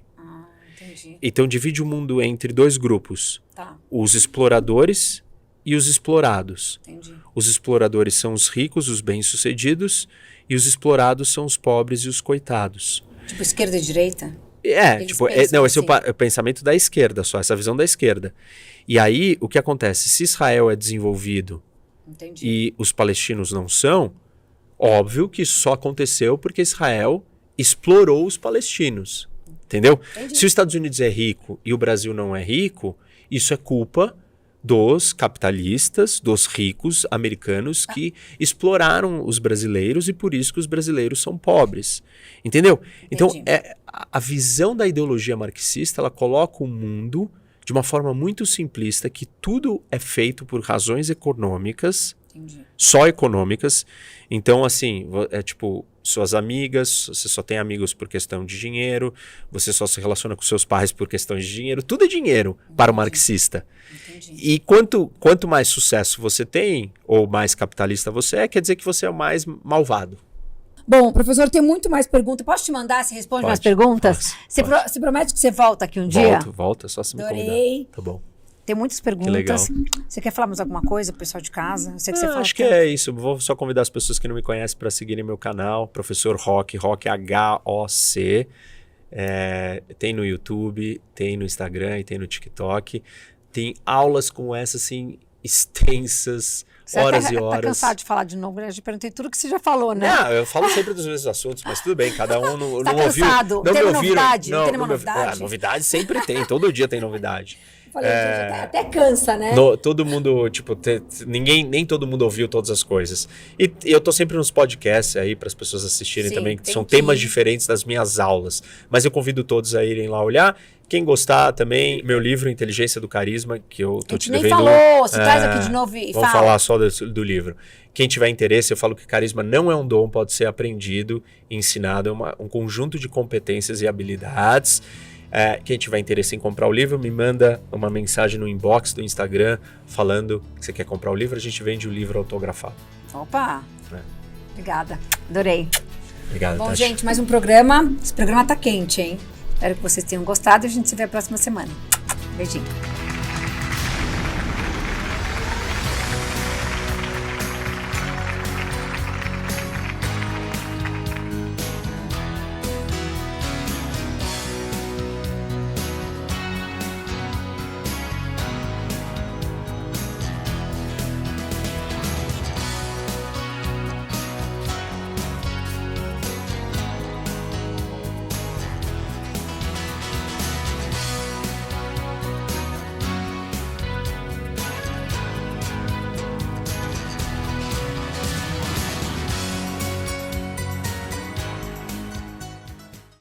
A: Entendi.
B: Então divide o mundo entre 2 grupos.
A: Tá.
B: Os exploradores e os explorados.
A: Entendi.
B: Os exploradores são os ricos, os bem-sucedidos, e os explorados são os pobres e os coitados.
A: Tipo esquerda e direita?
B: Esse é o pensamento da esquerda só, essa visão da esquerda. E aí, o que acontece? Se Israel é desenvolvido e os palestinos não são, óbvio que isso só aconteceu porque Israel explorou os palestinos. Entendeu? Se os Estados Unidos é rico e o Brasil não é rico, isso é culpa dos capitalistas, dos ricos americanos que exploraram os brasileiros e por isso que os brasileiros são pobres. Entendeu? Então, a visão da ideologia marxista, ela coloca o mundo de uma forma muito simplista, que tudo é feito por razões econômicas, só econômicas. Então, assim, suas amigas, você só tem amigos por questão de dinheiro, você só se relaciona com seus pais por questão de dinheiro, tudo é dinheiro para o marxista. E quanto mais sucesso você tem, ou mais capitalista você é, quer dizer que você é o mais malvado.
A: Bom, professor, tem muito mais perguntas. Posso te mandar? Você responde mais perguntas? Você promete que você volta aqui um dia?
B: Volta, só se me convidar. Tá bom.
A: Tem muitas perguntas.
B: Que legal.
A: Você quer falar mais alguma coisa pro pessoal de casa? Eu sei que você fala
B: acho que é isso. Vou só convidar as pessoas que não me conhecem para seguirem meu canal, Professor Hoc, Hoc H-O-C. Tem no YouTube, tem no Instagram e tem no TikTok. tem aulas como essa, assim, extensas, horas e horas.
A: Tá cansado de falar de novo, né? Eu perguntei tudo que você já falou, né?
B: Não, eu falo sempre dos mesmos assuntos, mas tudo bem, cada um não
A: tá
B: ouviu.
A: Não
B: me ouviram.
A: Novidade? Não tem uma novidade?
B: Novidade sempre tem, todo dia tem novidade.
A: Falei, até cansa, né?
B: Todo mundo, tipo, nem todo mundo ouviu todas as coisas. E eu tô sempre nos podcasts aí para as pessoas assistirem também, que são temas diferentes das minhas aulas. Mas eu convido todos a irem lá olhar. Quem gostar também, meu livro Inteligência do Carisma, que eu tô te devendo.
A: A gente nem falou, se traz aqui de novo e
B: vamos falar só do livro. Quem tiver interesse, eu falo que carisma não é um dom, pode ser aprendido e ensinado, é um conjunto de competências e habilidades. Quem tiver interesse em comprar o livro, me manda uma mensagem no inbox do Instagram falando que você quer comprar o livro, a gente vende o livro autografado.
A: Opa! Obrigada, adorei.
B: Obrigado,
A: Bom,
B: Tati.
A: gente, mais um programa. Esse programa tá quente, hein? Espero que vocês tenham gostado e a gente se vê a próxima semana. Beijinho.